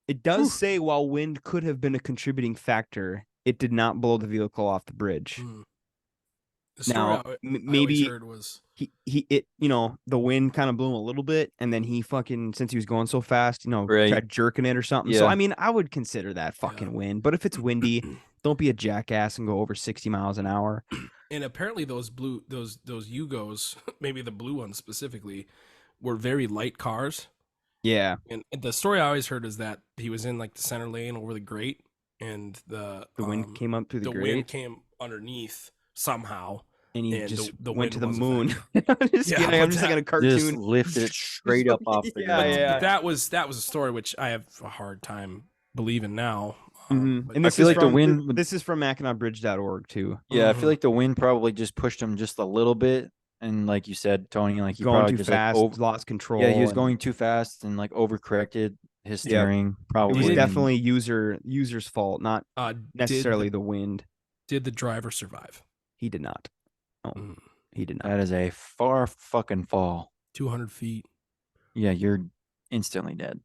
It does say while wind could have been a contributing factor, it did not blow the vehicle off the bridge. The story maybe I heard was the wind kind of blew him a little bit, and then he since he was going so fast, tried jerking it or something. Yeah. So I mean, I would consider that fucking wind. But if it's windy, don't be a jackass and go over 60 miles an hour. And apparently those Yugos, maybe the blue ones specifically, were very light cars. Yeah. And the story I always heard is that he was in like the center lane over the grate, and the wind came up through the grate. wind came underneath somehow, and he and just the went wind to the was moon. affected. I'm just Yeah, kidding. but I'm just like in a Just cartoon. lifted it straight up off the Yeah, ground. yeah. That was a story which I have a hard time believing now. But And I feel like the wind. this is from MackinacBridge.org too. Yeah, I feel like the wind probably just pushed him just a little bit, and like you said, Tony, like he Going probably too just like fast, over. lost Yeah, he control, was and going too fast and like overcorrected his yep. steering It was probably. definitely user's fault, not necessarily did the wind. did the driver survive? He did not. No, he did not. That is a far fucking fall. 200 feet. Yeah, you're instantly dead.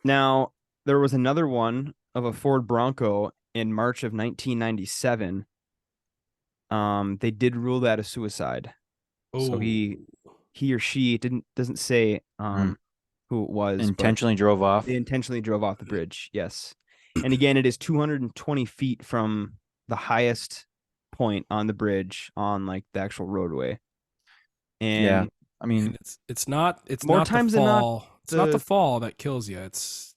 Now, there was another one of a Ford Bronco in March of 1997. They did rule that a suicide. So he or she doesn't say who it was, but Intentionally drove off. they intentionally drove off the bridge. Yes. And again, it is 220 feet from the highest point on the bridge on like the actual roadway. And yeah, I mean, and it's not more not times the than not, fall. It's not the fall that kills you. It's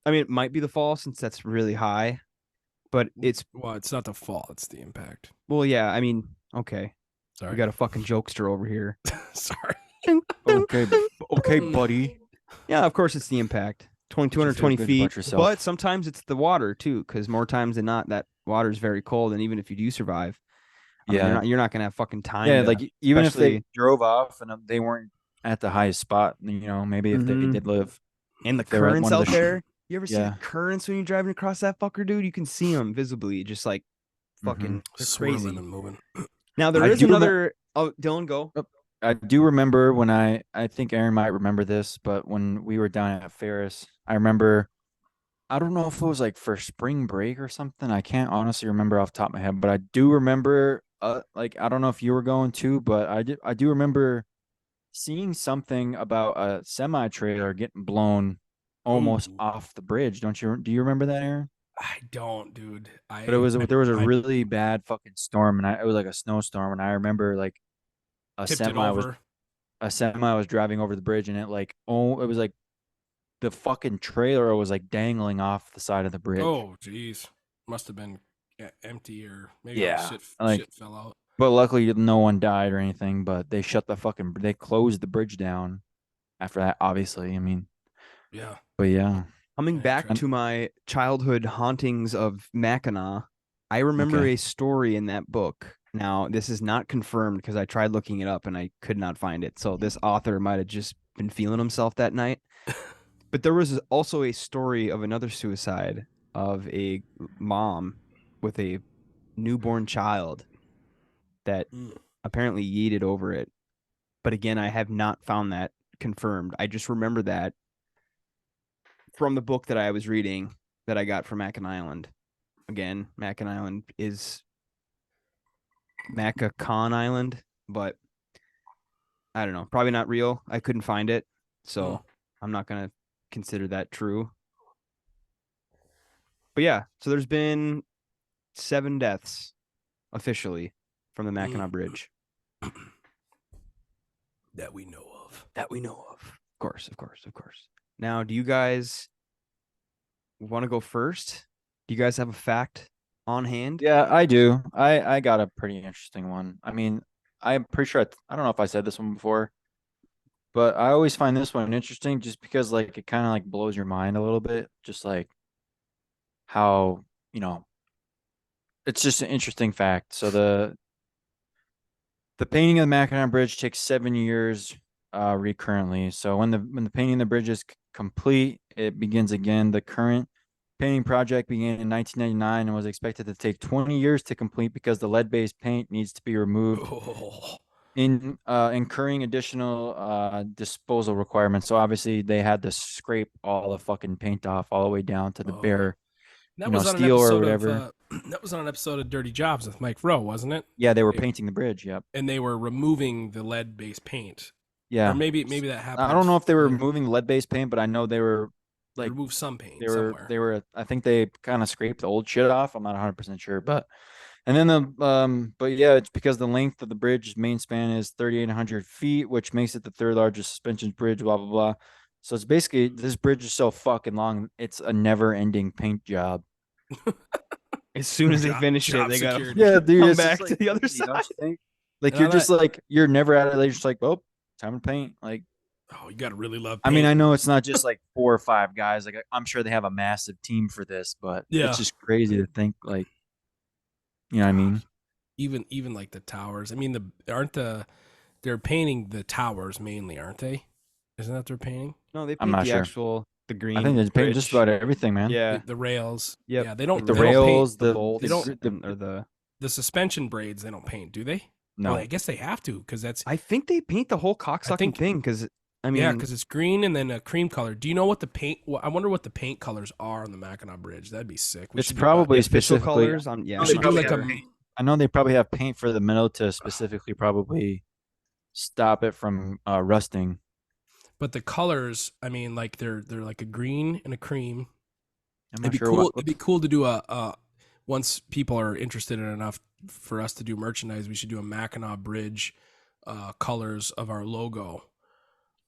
I mean, it might be the fall since that's really high, but it's not the fall. It's the impact. well, yeah. I mean, okay, Sorry, we got a fucking jokester over here. Sorry. okay, buddy. Yeah, of course it's the impact. 220 feet, but sometimes it's the water too, because more times than not, that water is very cold, and even if you do survive, I mean, you're not gonna have fucking time. Yeah, to, like even if they drove off and they weren't at the highest spot, maybe if they did live, and the currents out there. You ever see the currents when you're driving across that fucker, dude? You can see them visibly, just like fucking crazy and moving. Now there is another. Oh, Dylan, go. I do remember when I think Aaron might remember this, but when we were down at Ferris, I remember, I don't know if it was like for spring break or something. I can't honestly remember off the top of my head, but I do remember, like, I don't know if you were going to, but I do remember seeing something about a semi trailer getting blown almost off the bridge. Do you remember that, Aaron? I don't, dude. But there was a really bad fucking storm, and it was like a snowstorm, and I remember like a semi was driving over the bridge, and it was like the fucking trailer was like dangling off the side of the bridge. Oh, jeez, must have been empty, or maybe shit fell out. But luckily, no one died or anything. But they they closed the bridge down after that. Obviously, I mean, yeah. But yeah, coming back to my childhood hauntings of Mackinac, I remember a story in that book. Now, this is not confirmed because I tried looking it up and I could not find it. So this author might have just been feeling himself that night. But there was also a story of another suicide of a mom with a newborn child that apparently yeeted over it. But again, I have not found that confirmed. I just remember that from the book that I was reading that I got from Mackinac Island. Again, Mackinac Island is Mackinac Island, but I don't know. Probably not real. I couldn't find it, so I'm not gonna consider that true. But yeah, so there's been 7 deaths officially from the Mackinac Bridge that we know of. Of course. Now, do you guys want to go first? Do you guys have a fact on hand? Yeah, I do. I got a pretty interesting one. I mean, I'm pretty sure I don't know if I said this one before, but I always find this one interesting just because like it kind of like blows your mind a little bit, just like how, it's just an interesting fact. So the painting of the Mackinac Bridge takes 7 years recurrently. So when the painting of the bridge is complete, it begins again. The current painting project began in 1999 and was expected to take 20 years to complete because the lead-based paint needs to be removed, incurring additional disposal requirements. So obviously they had to scrape all the fucking paint off all the way down to the bare, steel or whatever. That was on an episode of Dirty Jobs with Mike Rowe, wasn't it? Yeah, they were painting the bridge. Yep. And they were removing the lead-based paint. Yeah. Or maybe that happened. I don't know if they were removing lead-based paint, but I know they were like remove some paint. They were. I think they kind of scraped the old shit off. I'm not 100% sure, but and then but yeah, it's because the length of the bridge's main span is 3,800 feet, which makes it the third largest suspension bridge. Blah blah blah. So it's basically this bridge is so fucking long, it's a never-ending paint job. As soon as they finish it, they got to come back to the other side. Like you're just like you're never out of it. You're just like, oh, time to paint. Like, oh, you gotta really love I paint. mean, I know it's not just like 4 or 5 guys. Like I'm sure they have a massive team for this, but it's just crazy to think like, you know what I mean? Even like the towers. I mean, they're painting the towers mainly, aren't they? Isn't that they're painting? No, they I'm paint not the sure. actual the green. I think they're painting just about everything, man. Yeah, The rails. Yep. Yeah, they don't. Like the they rails, don't paint, the bolts, they don't, or the suspension braids. They don't paint, do they? No. Well, I guess they have to because that's. I think they paint the whole cocksucking thing because I mean, yeah, because it's green and then a cream color. Do you know what the paint? I wonder what the paint colors are on the Mackinac Bridge. That'd be sick. It's probably official specifically colors. We should do like I know they probably have paint for the middle to specifically probably stop it from rusting. But the colors, I mean, like they're like a green and a cream. I'm not sure it'd be cool to do a once people are interested in enough for us to do merchandise, we should do a Mackinac Bridge colors of our logo.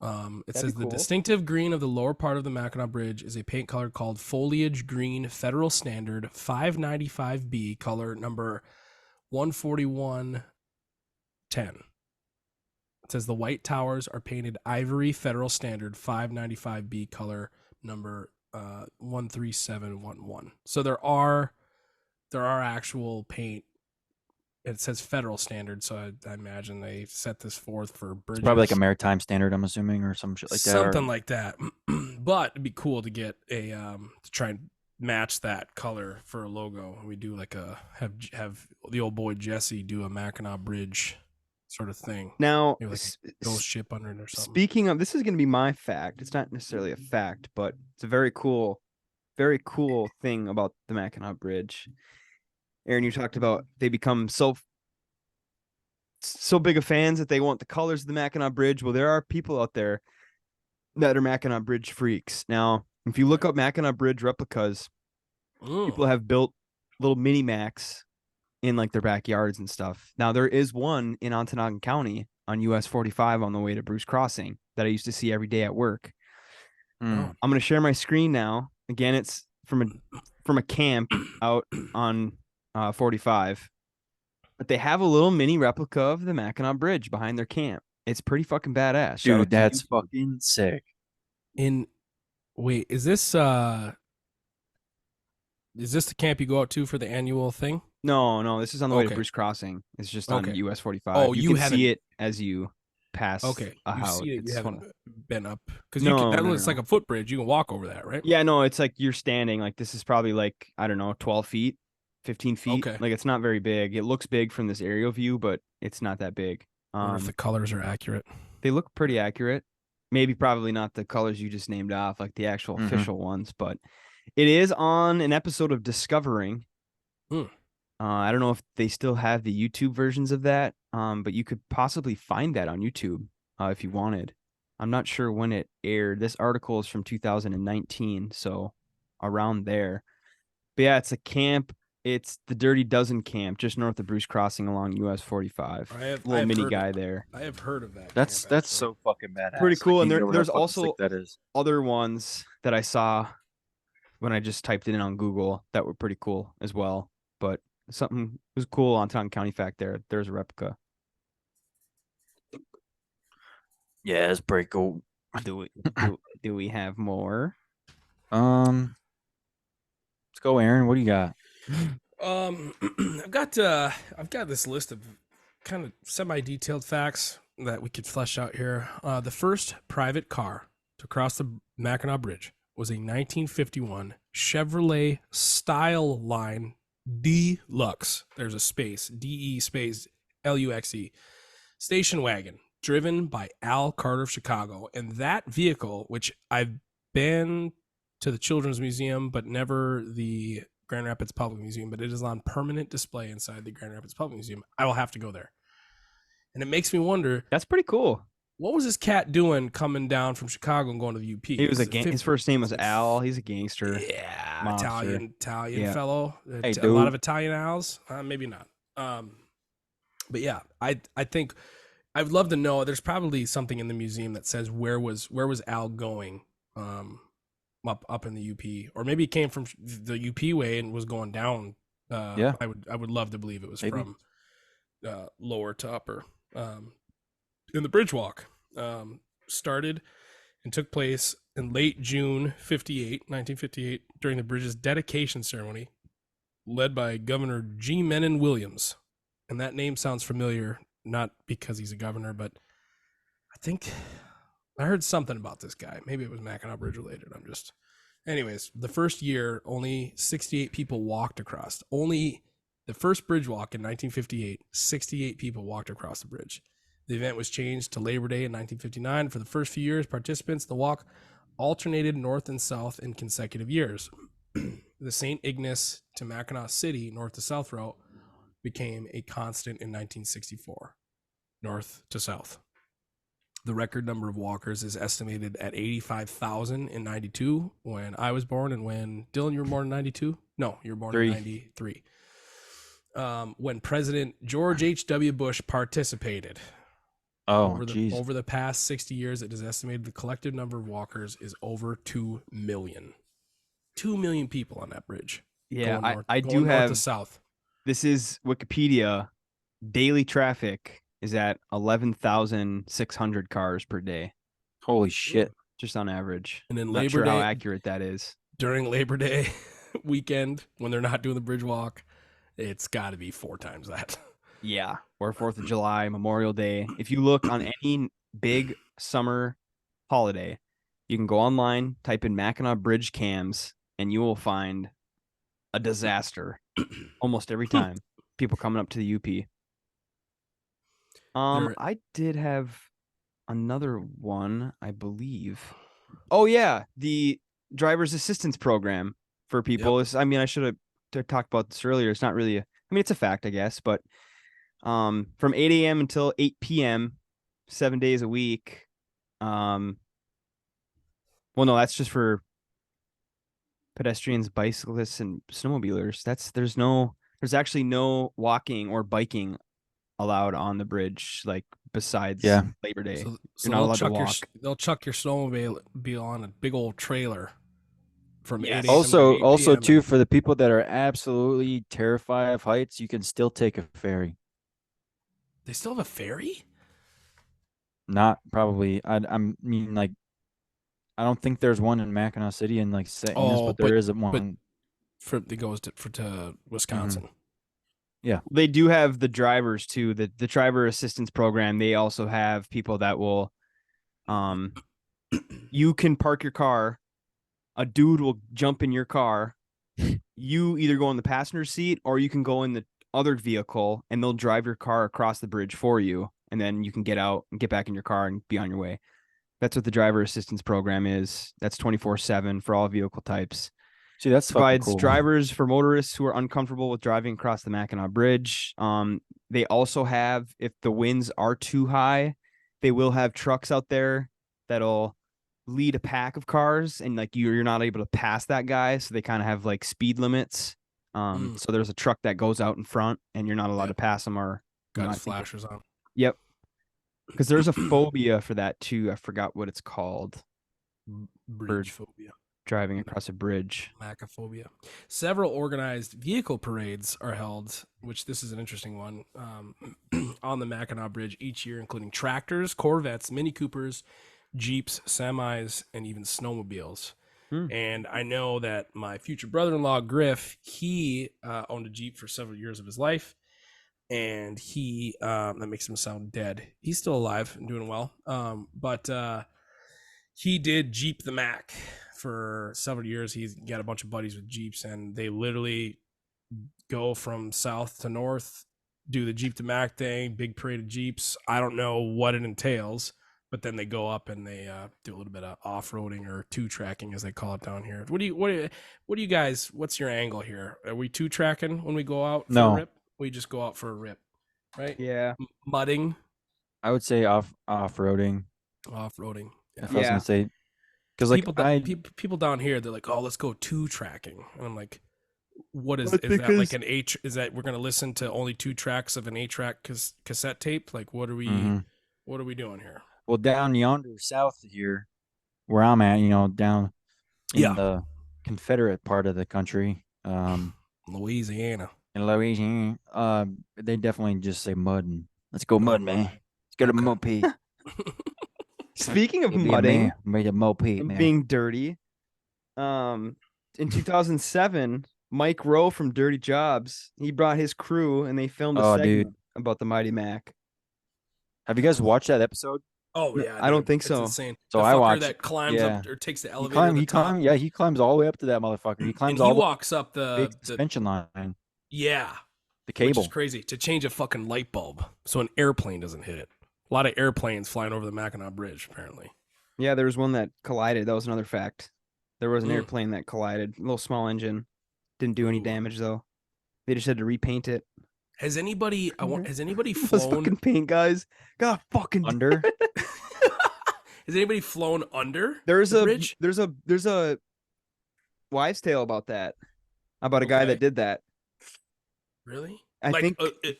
It says the distinctive green of the lower part of the Mackinac Bridge is a paint color called Foliage Green Federal Standard 595B, color number 14110. It says the white towers are painted ivory Federal Standard 595B, color number 13711. So there are actual paint. It says Federal Standard, so I imagine they set this forth for bridges. It's probably like a maritime standard, I'm assuming, or some shit like that. Something like that. But it'd be cool to get a to try and match that color for a logo. We do like have the old boy Jesse do a Mackinac Bridge sort of thing. Now, maybe like a ghost ship under it or something. Speaking of, this is going to be my fact. It's not necessarily a fact, but it's a very cool thing about the Mackinac Bridge. Aaron, you talked about they become so big of fans that they want the colors of the Mackinac Bridge. Well, there are people out there that are Mackinac Bridge freaks. Now, if you look up Mackinac Bridge replicas, people have built little mini Macs in like their backyards and stuff. Now, there is one in Ontonagon County on US 45 on the way to Bruce Crossing that I used to see every day at work. I'm going to share my screen now. Again, it's from a camp out on 45. But they have a little mini replica of the Mackinac Bridge behind their camp. It's pretty fucking badass. Dude, that's fucking sick. Wait, is this the camp you go out to for the annual thing? No, this is on the way to Bruce Crossing. It's just on US 45. Oh, you can see it as you pass a house. You haven't been up because that looks like a footbridge. You can walk over that, right? Yeah, no, it's like you're standing. Like this is probably like, I don't know, 12 feet, 15 feet. Okay. Like it's not very big. It looks big from this aerial view, but it's not that big. I wonder if the colors are accurate. They look pretty accurate. Maybe probably not the colors you just named off, like the actual official ones, but it is on an episode of Discovering. I don't know if they still have the YouTube versions of that, but you could possibly find that on YouTube if you wanted. I'm not sure when it aired. This article is from 2019, so around there. But yeah, it's a camp. It's the Dirty Dozen camp just north of Bruce Crossing along US 45. Little mini guy there. I have heard of that. That's so fucking badass. Pretty cool. Like, and there's also other ones that I saw when I just typed it in on Google that were pretty cool as well. But something was cool on Ontonagon County fact there. There's a replica. Yeah, it's pretty cool. Do we have more? Let's go, Aaron. What do you got? I've got this list of kind of semi-detailed facts that we could flesh out here. The first private car to cross the Mackinac Bridge was a 1951 Chevrolet Style Line Deluxe. There's a space, DE space LUXE station wagon driven by Al Carter of Chicago. And that vehicle, which I've been to the Children's Museum, but never the Grand Rapids Public Museum, but it is on permanent display inside the Grand Rapids Public Museum. I will have to go there. And it makes me wonder. That's pretty cool. What was this cat doing coming down from Chicago and going to the UP? He was his first name was Al. He's a gangster. Yeah, monster. Italian fellow. Hey, a lot of Italian Als. Maybe not. But yeah, I think I'd love to know. There's probably something in the museum that says where was Al going up in the UP, or maybe he came from the UP way and was going down Yeah. I would love to believe it was Maybe. from lower to upper. In the bridge walk started and took place in late June 1958, during the bridge's dedication ceremony, led by Governor G. Menon Williams. And that name sounds familiar, not because he's a governor, but I think I heard something about this guy. Maybe it was Mackinac Bridge related. Anyways, the first year, only 68 people walked across. Only the first bridge walk in 1958, 68 people walked across the bridge. The event was changed to Labor Day in 1959. For the first few years, participants, the walk alternated north and south in consecutive years. The St. Ignace to Mackinac City, north to south route, became a constant in 1964, north to south. The record number of walkers is estimated at 85,000 in 92 when I was born, and when Dylan, you were born in 92? No, you were born in 93. When President George H.W. Bush participated. Over the past 60 years, it is estimated the collective number of walkers is over 2 million. 2 million people on that bridge. Yeah, I do north have to south. This is Wikipedia. Daily traffic is at 11,600 cars per day. Holy shit. Just on average. And then Not sure how accurate that is. During Labor Day weekend, when they're not doing the bridge walk, it's got to be 4 times that. Yeah, or 4th of July, Memorial Day. If you look on any big summer holiday, you can go online, type in Mackinac Bridge cams, and you will find a disaster almost every time. People coming up to the UP. I did have another one, I believe. Oh yeah, the driver's assistance program for people is. I mean, I should have talked about this earlier. It's not really. It's a fact, I guess, but from 8 a.m. until 8 p.m., 7 days a week. Well, no, that's just for pedestrians, bicyclists, and snowmobilers. There's actually no walking or biking allowed on the bridge, like besides Labor Day. So you're not allowed to walk. They'll chuck your snowmobile on a big old trailer from 8 a.m. Also, to 8 p.m. too, for the people that are absolutely terrified of heights, you can still take a ferry. They still have a ferry? Not probably. I mean, like, I don't think there's one in Mackinac City and like St. Ignace, but there is one. That goes to Wisconsin. Mm-hmm. Yeah, they do have the drivers too. The driver assistance program. They also have people that will, you can park your car. A dude will jump in your car. You either go in the passenger seat or you can go in the other vehicle, and they'll drive your car across the bridge for you, and then you can get out and get back in your car and be on your way. That's what the driver assistance program is. That's 24/7 for all vehicle types. See, that's provides cool. drivers for motorists who are uncomfortable with driving across the Mackinac Bridge. They also have, if the winds are too high, they will have trucks out there that'll lead a pack of cars, and like you're not able to pass that guy, so they kind of have like speed limits. So there's a truck that goes out in front, and you're not allowed to pass them, or got his flashers on. Yep. Because there's a phobia for that too. I forgot what it's called. Bridge phobia. Driving across a bridge. Macaphobia. Several organized vehicle parades are held, which this is an interesting one, on the Mackinac Bridge each year, including tractors, Corvettes, Mini Coopers, Jeeps, semis, and even snowmobiles. And I know that my future brother-in-law, Griff, he owned a Jeep for several years of his life. And he, that makes him sound dead. He's still alive and doing well. But he did Jeep the Mac for several years. He's got a bunch of buddies with Jeeps, and they literally go from south to north, do the Jeep to Mac thing, big parade of Jeeps. I don't know what it entails, but then they go up and they do a little bit of off-roading, or two-tracking as they call it down here. What do you guys, what's your angle here? Are we two-tracking when we go out for a rip? We just go out for a rip, right? Yeah. Mudding. I would say off-roading. Off-roading. Yeah. If I was gonna say, because like people down here, they're like, oh, let's go two-tracking, and I'm like, what is that like an H? Is that we're gonna listen to only 2 tracks of an 8-track cassette tape? Like, what are we doing here? Well, down yonder south of here, where I'm at, down in the Confederate part of the country, Louisiana. in Louisiana, they definitely just say mud and let's go mud, man. Let's go to Okay. moped. Speaking of Be a mudding man, made a moped, and man. being dirty, in 2007, Mike Rowe from Dirty Jobs, he brought his crew and they filmed a Oh, dude, segment about the Mighty Mac. have you guys watched that episode? Oh yeah, I don't dude, think it's so. insane. So The I fucker watched. that climbs Yeah, up or takes the elevator to the top, he climbs all the way up to that motherfucker. He and climbs he all the walks up big the suspension line, yeah, the which is cable. crazy to change a fucking light bulb so an airplane doesn't hit it. A lot of airplanes flying over the Mackinac Bridge, apparently. Yeah, there was one that collided. That was another fact. There was an Mm. airplane that collided, a little small engine. Didn't do any Ooh. damage though. They just had to repaint it. Has anybody? Has anybody Those flown? fucking paint guys. God fucking Under? Has anybody flown under There's the a bridge? there's a wives' tale about that. About a guy that did that. Really? I think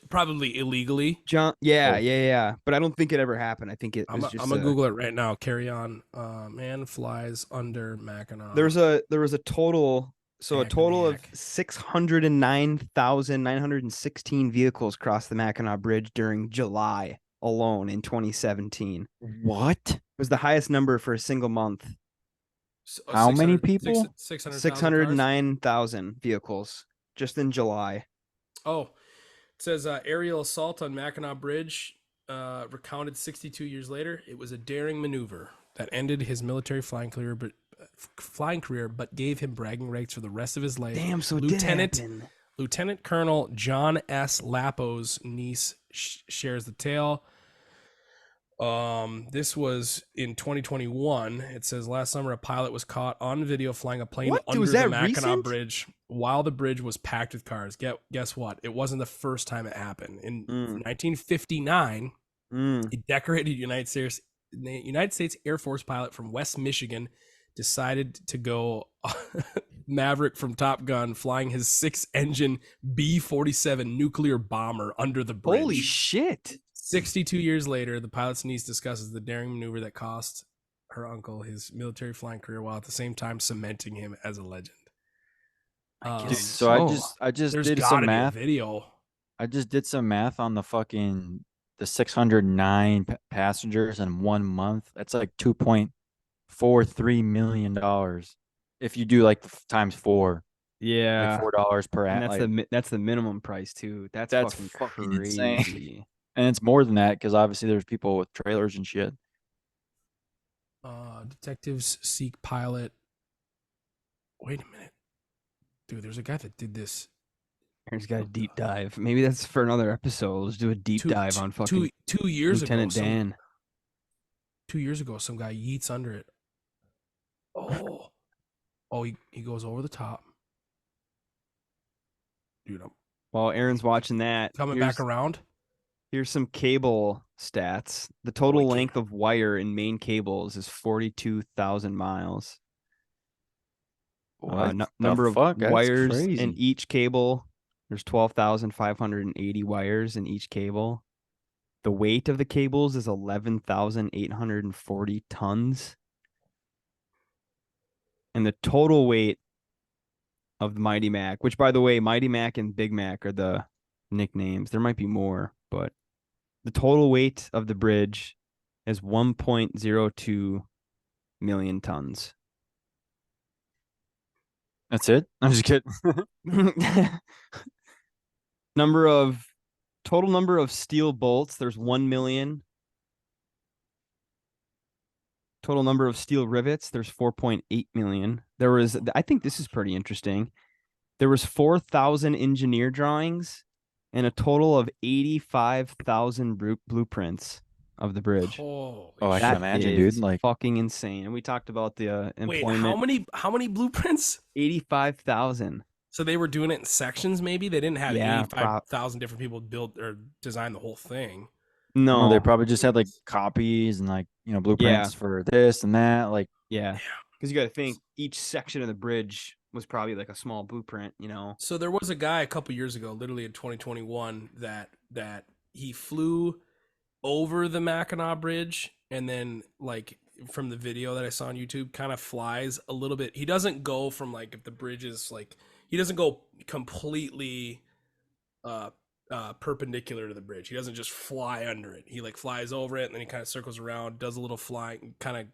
probably illegally. John. Yeah. But I don't think it ever happened. I think it was I'm just. gonna Google it right now. Carry on. Man flies under Mackinac. There was a total. So a total of Mackinac. 609,916 vehicles crossed the Mackinac Bridge during July alone in 2017. What? It was the highest number for a single month. How many people? 609,000 vehicles just in July. Oh, it says aerial assault on Mackinac Bridge recounted 62 years later. It was a daring maneuver that ended his military flying career, but gave him bragging rights for the rest of his life. Damn, so Lieutenant Colonel John S. Lapo's niece shares the tale. This was in 2021. It says last summer a pilot was caught on video flying a plane under the Mackinac Bridge while the bridge was packed with cars. Guess what? It wasn't the first time it happened. In 1959, a decorated United States Air Force pilot from West Michigan decided to go Maverick from Top Gun, flying his 6-engine B-47 nuclear bomber under the bridge. Holy shit. 62 years later, the pilot's niece discusses the daring maneuver that cost her uncle his military flying career while at the same time cementing him as a legend. I just did some math. Video. I just did some math on the 609 passengers in 1 month. That's like $2.43 million. If you do like times 4. Yeah. Like $4 per and that's the minimum price too. That's fucking crazy. Insane. And it's more than that because obviously there's people with trailers and shit. Detectives seek pilot. Wait a minute. Dude, there's a guy that did this. Aaron's got a deep dive. Maybe that's for another episode. Let's do a deep dive on fucking 2 years Lieutenant ago. Dan. 2 years ago, some guy yeets under it. Oh, he goes over the top. Dude, while Aaron's watching that, coming back around. Here's some cable stats. The total length of wire in main cables is 42,000 miles. Number of wires in each cable, there's 12,580 wires in each cable. The weight of the cables is 11,840 tons. And the total weight of the Mighty Mac, which, by the way, Mighty Mac and Big Mac are the nicknames. There might be more, but the total weight of the bridge is 1.02 million tons. That's it? I'm just kidding. Total number of steel bolts, there's 1 million. Total number of steel rivets, there's 4.8 million. I think this is pretty interesting. There was 4,000 engineer drawings and a total of 85,000 blueprints of the bridge. I can imagine, dude. Like fucking insane. And we talked about the employment. Wait, how many blueprints? 85,000. So they were doing it in sections. Maybe they didn't have 85,000 different people build or design the whole thing. No, they probably just had like copies and like blueprints for this and that. Like because you got to think each section of the bridge was probably like a small blueprint, So there was a guy a couple years ago, literally in 2021, that he flew over the Mackinac Bridge and then like from the video that I saw on YouTube kind of flies a little bit. He doesn't go from like if the bridge is like he doesn't go completely perpendicular to the bridge. He doesn't just fly under it. He like flies over it and then he kind of circles around, does a little flying, kind of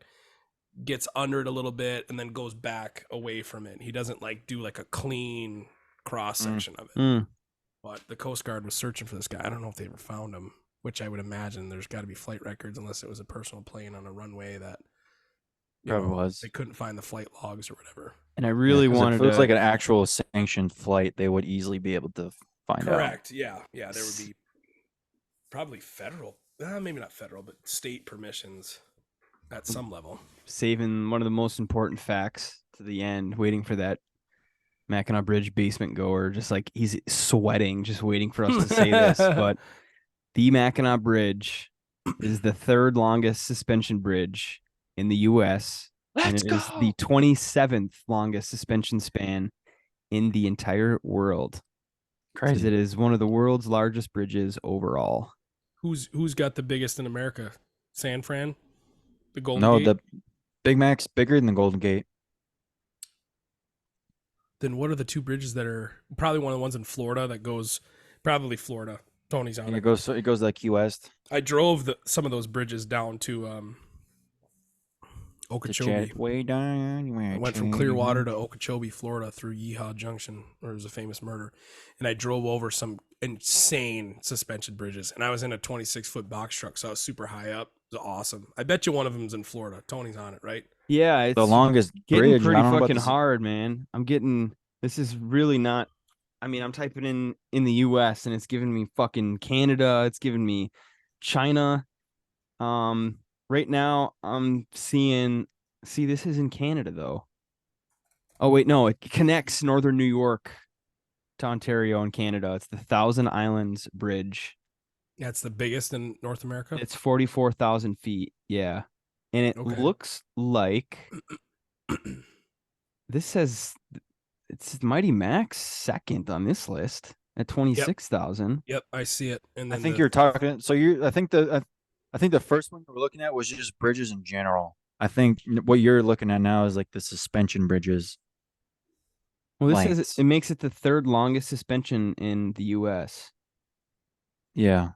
gets under it a little bit and then goes back away from it. He doesn't like do like a clean cross section of it. But the Coast Guard was searching for this guy. I don't know if they ever found him, which I would imagine there's got to be flight records unless it was a personal plane on a runway that was. They couldn't find the flight logs or whatever. And I really wanted if it was like an actual sanctioned flight, they would easily be able to find out. Correct. Yeah. Yeah. There would be probably federal, maybe not federal, but state permissions at some level. Saving one of the most important facts to the end, waiting for that Mackinac Bridge basement goer, just like he's sweating, just waiting for us to say this. But the Mackinac Bridge is the third longest suspension bridge in the U.S. and it is the 27th longest suspension span in the entire world. Crazy. It is one of the world's largest bridges overall. Who's got the biggest in America? San Fran? The Golden Gate? No, the Big Mac's bigger than the Golden Gate. Then what are the two bridges that are probably one of the ones in Florida that goes probably Florida? Tony's on it. It goes like Key West. I drove some of those bridges down to Okeechobee. Way down. I went from Clearwater to Okeechobee, Florida through Yeehaw Junction, where there was a famous murder. And I drove over some insane suspension bridges. And I was in a 26-foot box truck, so I was super high up. It was awesome. I bet you one of them's in Florida. Tony's on it, right? Yeah, it's the longest getting bridge. Pretty fucking hard, man. This is really not. I mean, I'm typing in the U.S. and it's giving me fucking Canada. It's giving me China. Right now I'm seeing. See, this is in Canada though. Oh wait, no, it connects northern New York to Ontario and Canada. It's the Thousand Islands Bridge. Yeah, it's the biggest in North America. It's 44,000 feet. Yeah, and it looks like this says. It's Mighty Mac's second on this list at 26,000. Yep, I see it. And then I think you're talking. So I think the first one we're looking at was just bridges in general. I think what you're looking at now is like the suspension bridges. Well, this says it makes it the third longest suspension in the U.S. Yeah,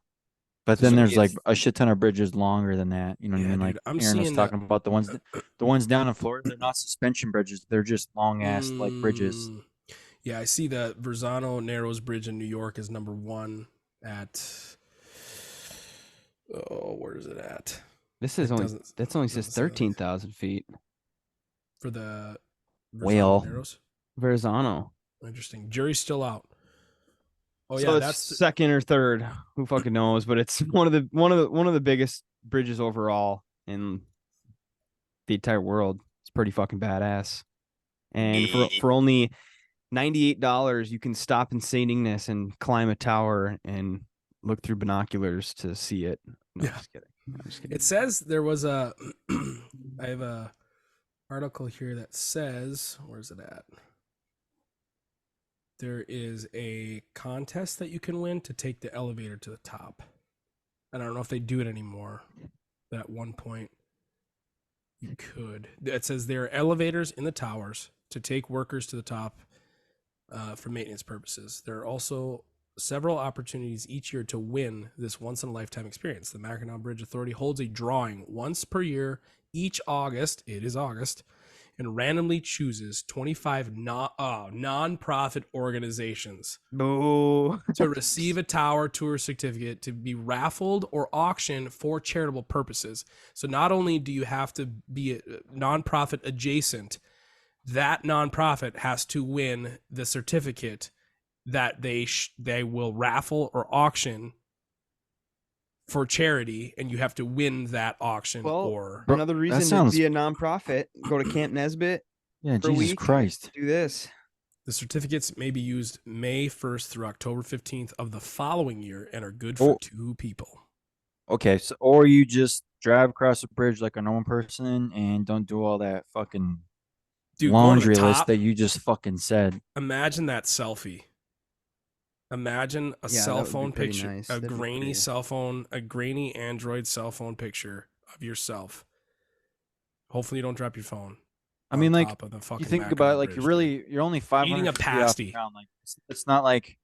but then there's like a shit ton of bridges longer than that. You know what I mean? Like Aaron was talking about the ones down in Florida. They're not suspension bridges. They're just long ass like bridges. Yeah, I see the Verzano Narrows Bridge in New York is number 1 at. Oh, where is it at? That's only says 13,000 feet for the Verzano Narrows. Verzano. Interesting. Jury's still out. Oh so yeah, that's second or third. Who fucking knows? But it's one of the biggest bridges overall in the entire world. It's pretty fucking badass. And for only $98, you can stop in St. Ignace and climb a tower and look through binoculars to see it. No, yeah. I'm just kidding. It says there was I have a article here that says, where's it at? There is a contest that you can win to take the elevator to the top. And I don't know if they do it anymore. But at one point, you could. It says there are elevators in the towers to take workers to the top for maintenance purposes. There are also several opportunities each year to win this once-in-a-lifetime experience. The Mackinac Bridge Authority holds a drawing once per year each August. It is August. And randomly chooses 25 non-profit organizations to receive a tower tour certificate to be raffled or auctioned for charitable purposes. So not only do you have to be a nonprofit adjacent, that nonprofit has to win the certificate that they will raffle or auction for charity, and you have to win that auction. Or another reason to be a nonprofit, go to Camp Nesbitt. Yeah, Jesus Christ. Do this. The certificates may be used May 1st through October 15th of the following year and are good for 2 people. Okay, so or you just drive across the bridge like a normal person and don't do all that fucking laundry list that you just fucking said. Imagine that selfie. Imagine a cell phone picture, nice. A grainy cell phone, a grainy Android cell phone picture of yourself. Hopefully you don't drop your phone. I mean, like, you think about it, like, you're only 500 eating a pasty. Like, it's not like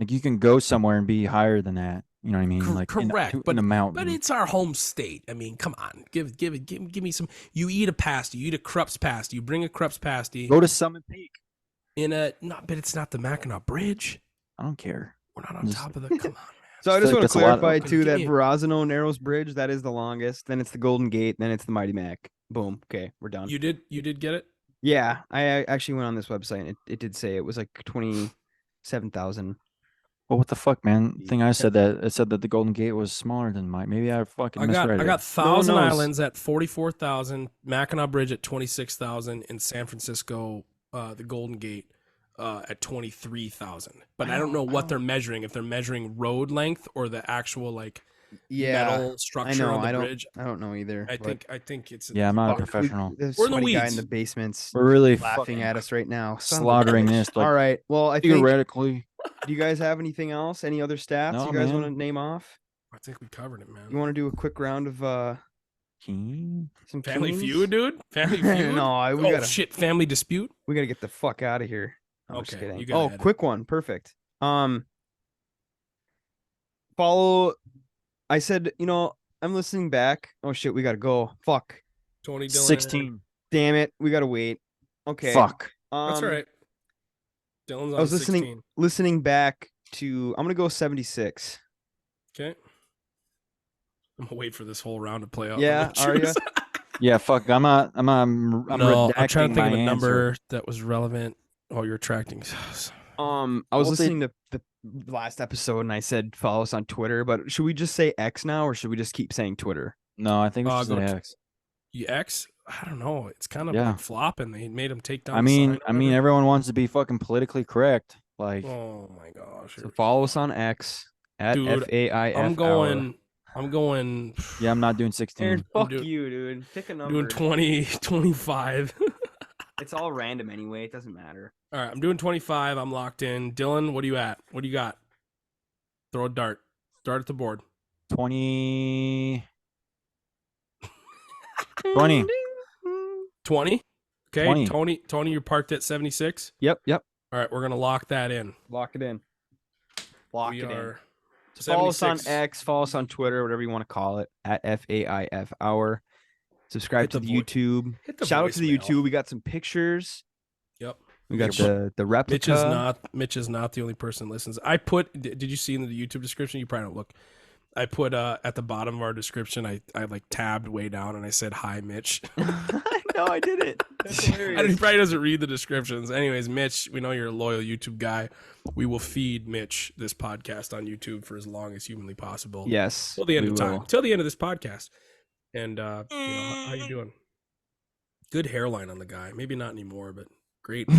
Like you can go somewhere and be higher than that. You know what I mean? Like correct, in a mountain. But it's our home state. I mean, come on, give me some. You eat a pasty, you eat a Krups pasty, you bring a Krups pasty. Go to Summit Peak. But it's not the Mackinac Bridge. I don't care. We're not on top of the. Come on, man. So I just want to clarify too that Verrazano Narrows Bridge, that is the longest. Then it's the Golden Gate. Then it's the Mighty Mac. Boom. Okay, we're done. You did get it? Yeah, I actually went on this website and it did say it was like 27,000. Well, what the fuck, man? I think I said that. It said that the Golden Gate was smaller than mine. Maybe I fucking misread it. I got Thousand Islands at 44,000, Mackinac Bridge at 26,000, in San Francisco, the Golden Gate at 23,000. But I don't know what they're measuring. If they're measuring road length or the actual metal structure on the bridge. I don't know either. I think it's. Yeah, I'm not a professional. We're in the weeds. Guy in the basements. We're really laughing at us right now, slaughtering this. All right. Well, I theoretically. Do you guys have anything else? Any other stats you guys want to name off? I think we covered it, man. You want to do a quick round of some Family Feud, dude? Family Feud? No, shit, Family Dispute? We got to get the fuck out of here. I'm just kidding. Quick one. Perfect. Follow. I said, I'm listening back. Oh shit, we got to go. Fuck. 16. Damn it. We got to wait. Okay. Fuck. That's all right. Dylan's on I was 16. listening back to, I'm going to go 76. Okay. I'm gonna wait for this whole round to play out. Yeah, are you? Yeah, fuck. I'm trying to think of a number that was relevant. Oh, you're retracting. I was listening to the last episode and I said follow us on Twitter, but should we just say X now or should we just keep saying Twitter? No, I think we should say X. X? I don't know. It's kind of flopping. They made him take down. I mean, everyone wants to be fucking politically correct. Like, oh my gosh. So follow us on X at FAIF. I'm going. Yeah, I'm not doing 16. Aaron, fuck you, dude. Pick a number. Doing 20, 25. It's all random anyway. It doesn't matter. All right, I'm doing 25. I'm locked in. Dylan, what are you at? What do you got? Throw a dart. Start at the board. 20. 20. 20? Okay, 20. Tony, you're parked at 76? Yep. All right, we're going to lock that in. Lock it in. Lock it in. So follow us on X, follow us on Twitter, whatever you want to call it, at FAIF Hour. Subscribe to the YouTube. Shout out to the YouTube. We got some pictures. Yep. We got the replica. Mitch is not the only person that listens. I put, did you see in the YouTube description? You probably don't look. I put at the bottom of our description, I like tabbed way down and I said, "Hi, Mitch." No, I did it. That's hilarious. He probably doesn't read the descriptions. Anyways, Mitch, we know you're a loyal YouTube guy. We will feed Mitch this podcast on YouTube for as long as humanly possible. Yes. Till the end of time. Till the end of this podcast. And how you doing? Good hairline on the guy. Maybe not anymore, but great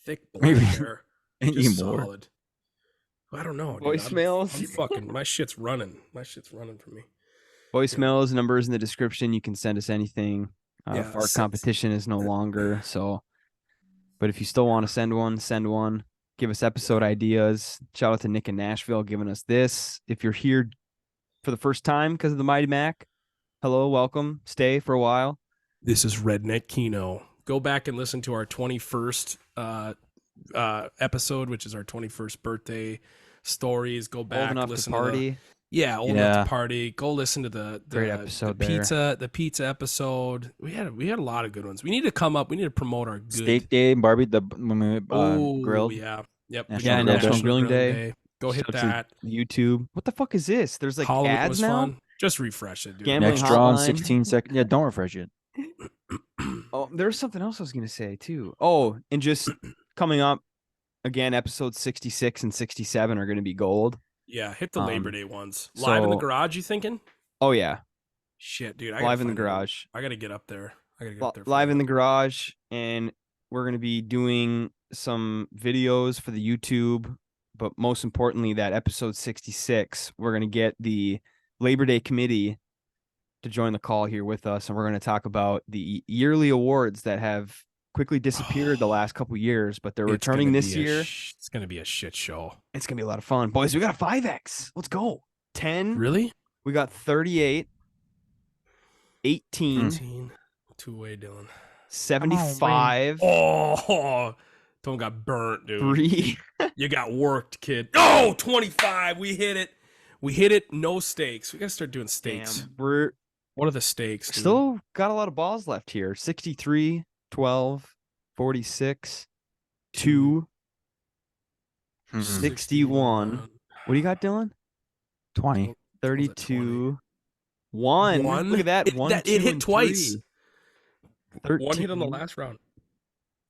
thick black hair. Just solid. I don't know. Voicemails. My shit's running. My shit's running for me. Voicemails, numbers in the description. You can send us anything. Our competition is no longer. So, but if you still want to send one. Give us episode ideas. Shout out to Nick in Nashville giving us this. If you're here for the first time because of the Mighty Mac, hello, welcome. Stay for a while. This is Redneck Kino. Go back and listen to our 21st episode, which is our 21st birthday stories. Go back and listen to party. Old enough to party. Go listen to the great episode. The pizza episode. We had a lot of good ones. We need to come up. We need to promote our good steak day, Barbie. When we grilled. Yeah. Yep. National Grilling Day. Go hit that. YouTube. What the fuck is this? There's like Halloween ads was now. Fun. Just refresh it, dude. Gambling Next draw in 16 seconds. Yeah, don't refresh it. Oh, there's something else I was gonna say too. Oh, and just coming up again, episodes 66 and 67 are gonna be gold. Yeah, hit the Labor Day ones. Live in the garage, you thinking? Oh yeah. Shit, dude. Live in the garage. I gotta get up there. Live in the garage, and we're gonna be doing some videos for the YouTube, but most importantly, that episode 66, we're gonna get the Labor Day committee to join the call here with us, and we're gonna talk about the yearly awards that have quickly disappeared the last couple years, but they're returning this year. It's gonna be a shit show. It's gonna be a lot of fun, boys. We got a 5X. Let's go. 10. Really? We got 38. 18. 2-way, Dylan. 75. Oh, Told him got burnt, dude. 3. You got worked, kid. Oh, 25. We hit it. We hit it. No stakes. We got to start doing stakes. Damn, what are the stakes, dude? Still got a lot of balls left here. 63, 12, 46, 2, 61. What do you got, Dylan? 20. 32. 1. Look at that. It hit twice. 13. 1 hit on the last round.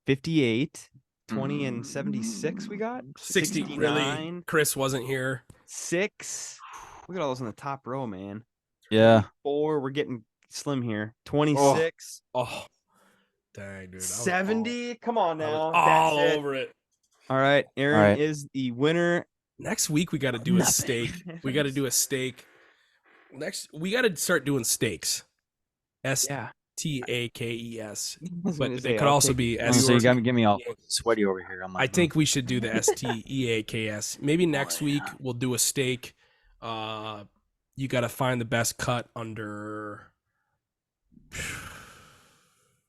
58. 20 and 76 we got. 60. Really? Chris wasn't here. 6. Look at all those in the top row, man. Yeah. 4. We're getting slim here. 26. Oh. Dang, dude. 70. Come on now. All over it. All right. Aaron is the winner. Next week we got to do a steak. We got to do a steak. We got to start doing steaks. STAKES. But they could also be So you got to get me all sweaty over here. I think we should do the STEAKS. Maybe next week we'll do a steak. You got to find the best cut under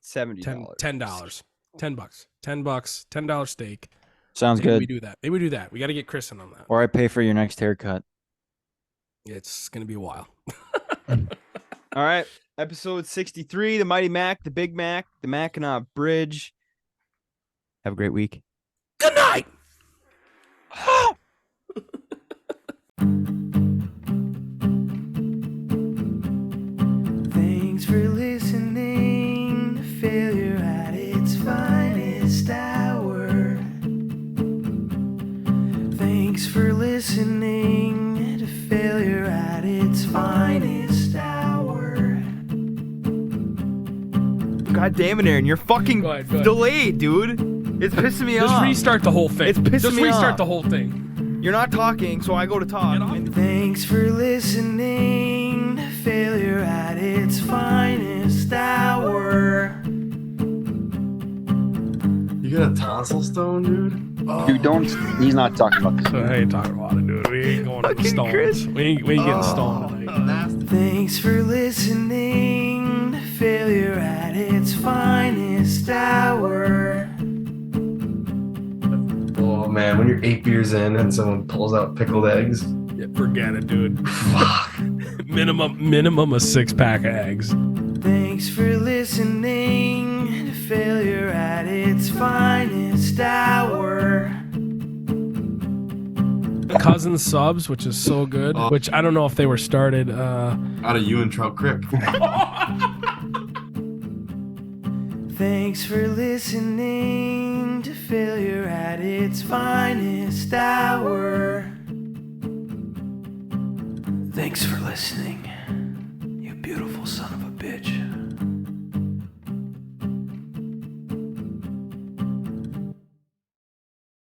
$70. $10. $10 steak. Sounds good. We do that. Maybe we do that. We got to get Chris in on that. Or I pay for your next haircut. It's gonna be a while. All right. Episode 63, the Mighty Mac, the Big Mac, the Mackinac Bridge. Have a great week. Good night. Thanks for listening to Failure at its Finest Hour. Thanks for listening to Failure at its Finest Hour. God damn it, Aaron. You're fucking delayed, dude. It's pissing me off. Just restart the whole thing. It's pissing me off. Just restart the whole thing. You're not talking, so I go to talk. Thanks for listening to Failure at its Finest Hour. You got a tonsil stone, dude? Dude, don't. He's not talking about this. I ain't talking about it, dude. We ain't going to the stones. We ain't getting stoned tonight. Thanks for listening to Failure at its Finest Hour. Oh man, when you're 8 beers in and someone pulls out pickled eggs. Yeah, forget it, dude. minimum a 6-pack of eggs. Thanks for listening to Failure at its Finest Hour. Cousin subs, which is so good. Which I don't know if they were started. Out of you and Trout Creek. Thanks for listening to Failure at its Finest Hour. Thanks for listening, you beautiful son of a bitch.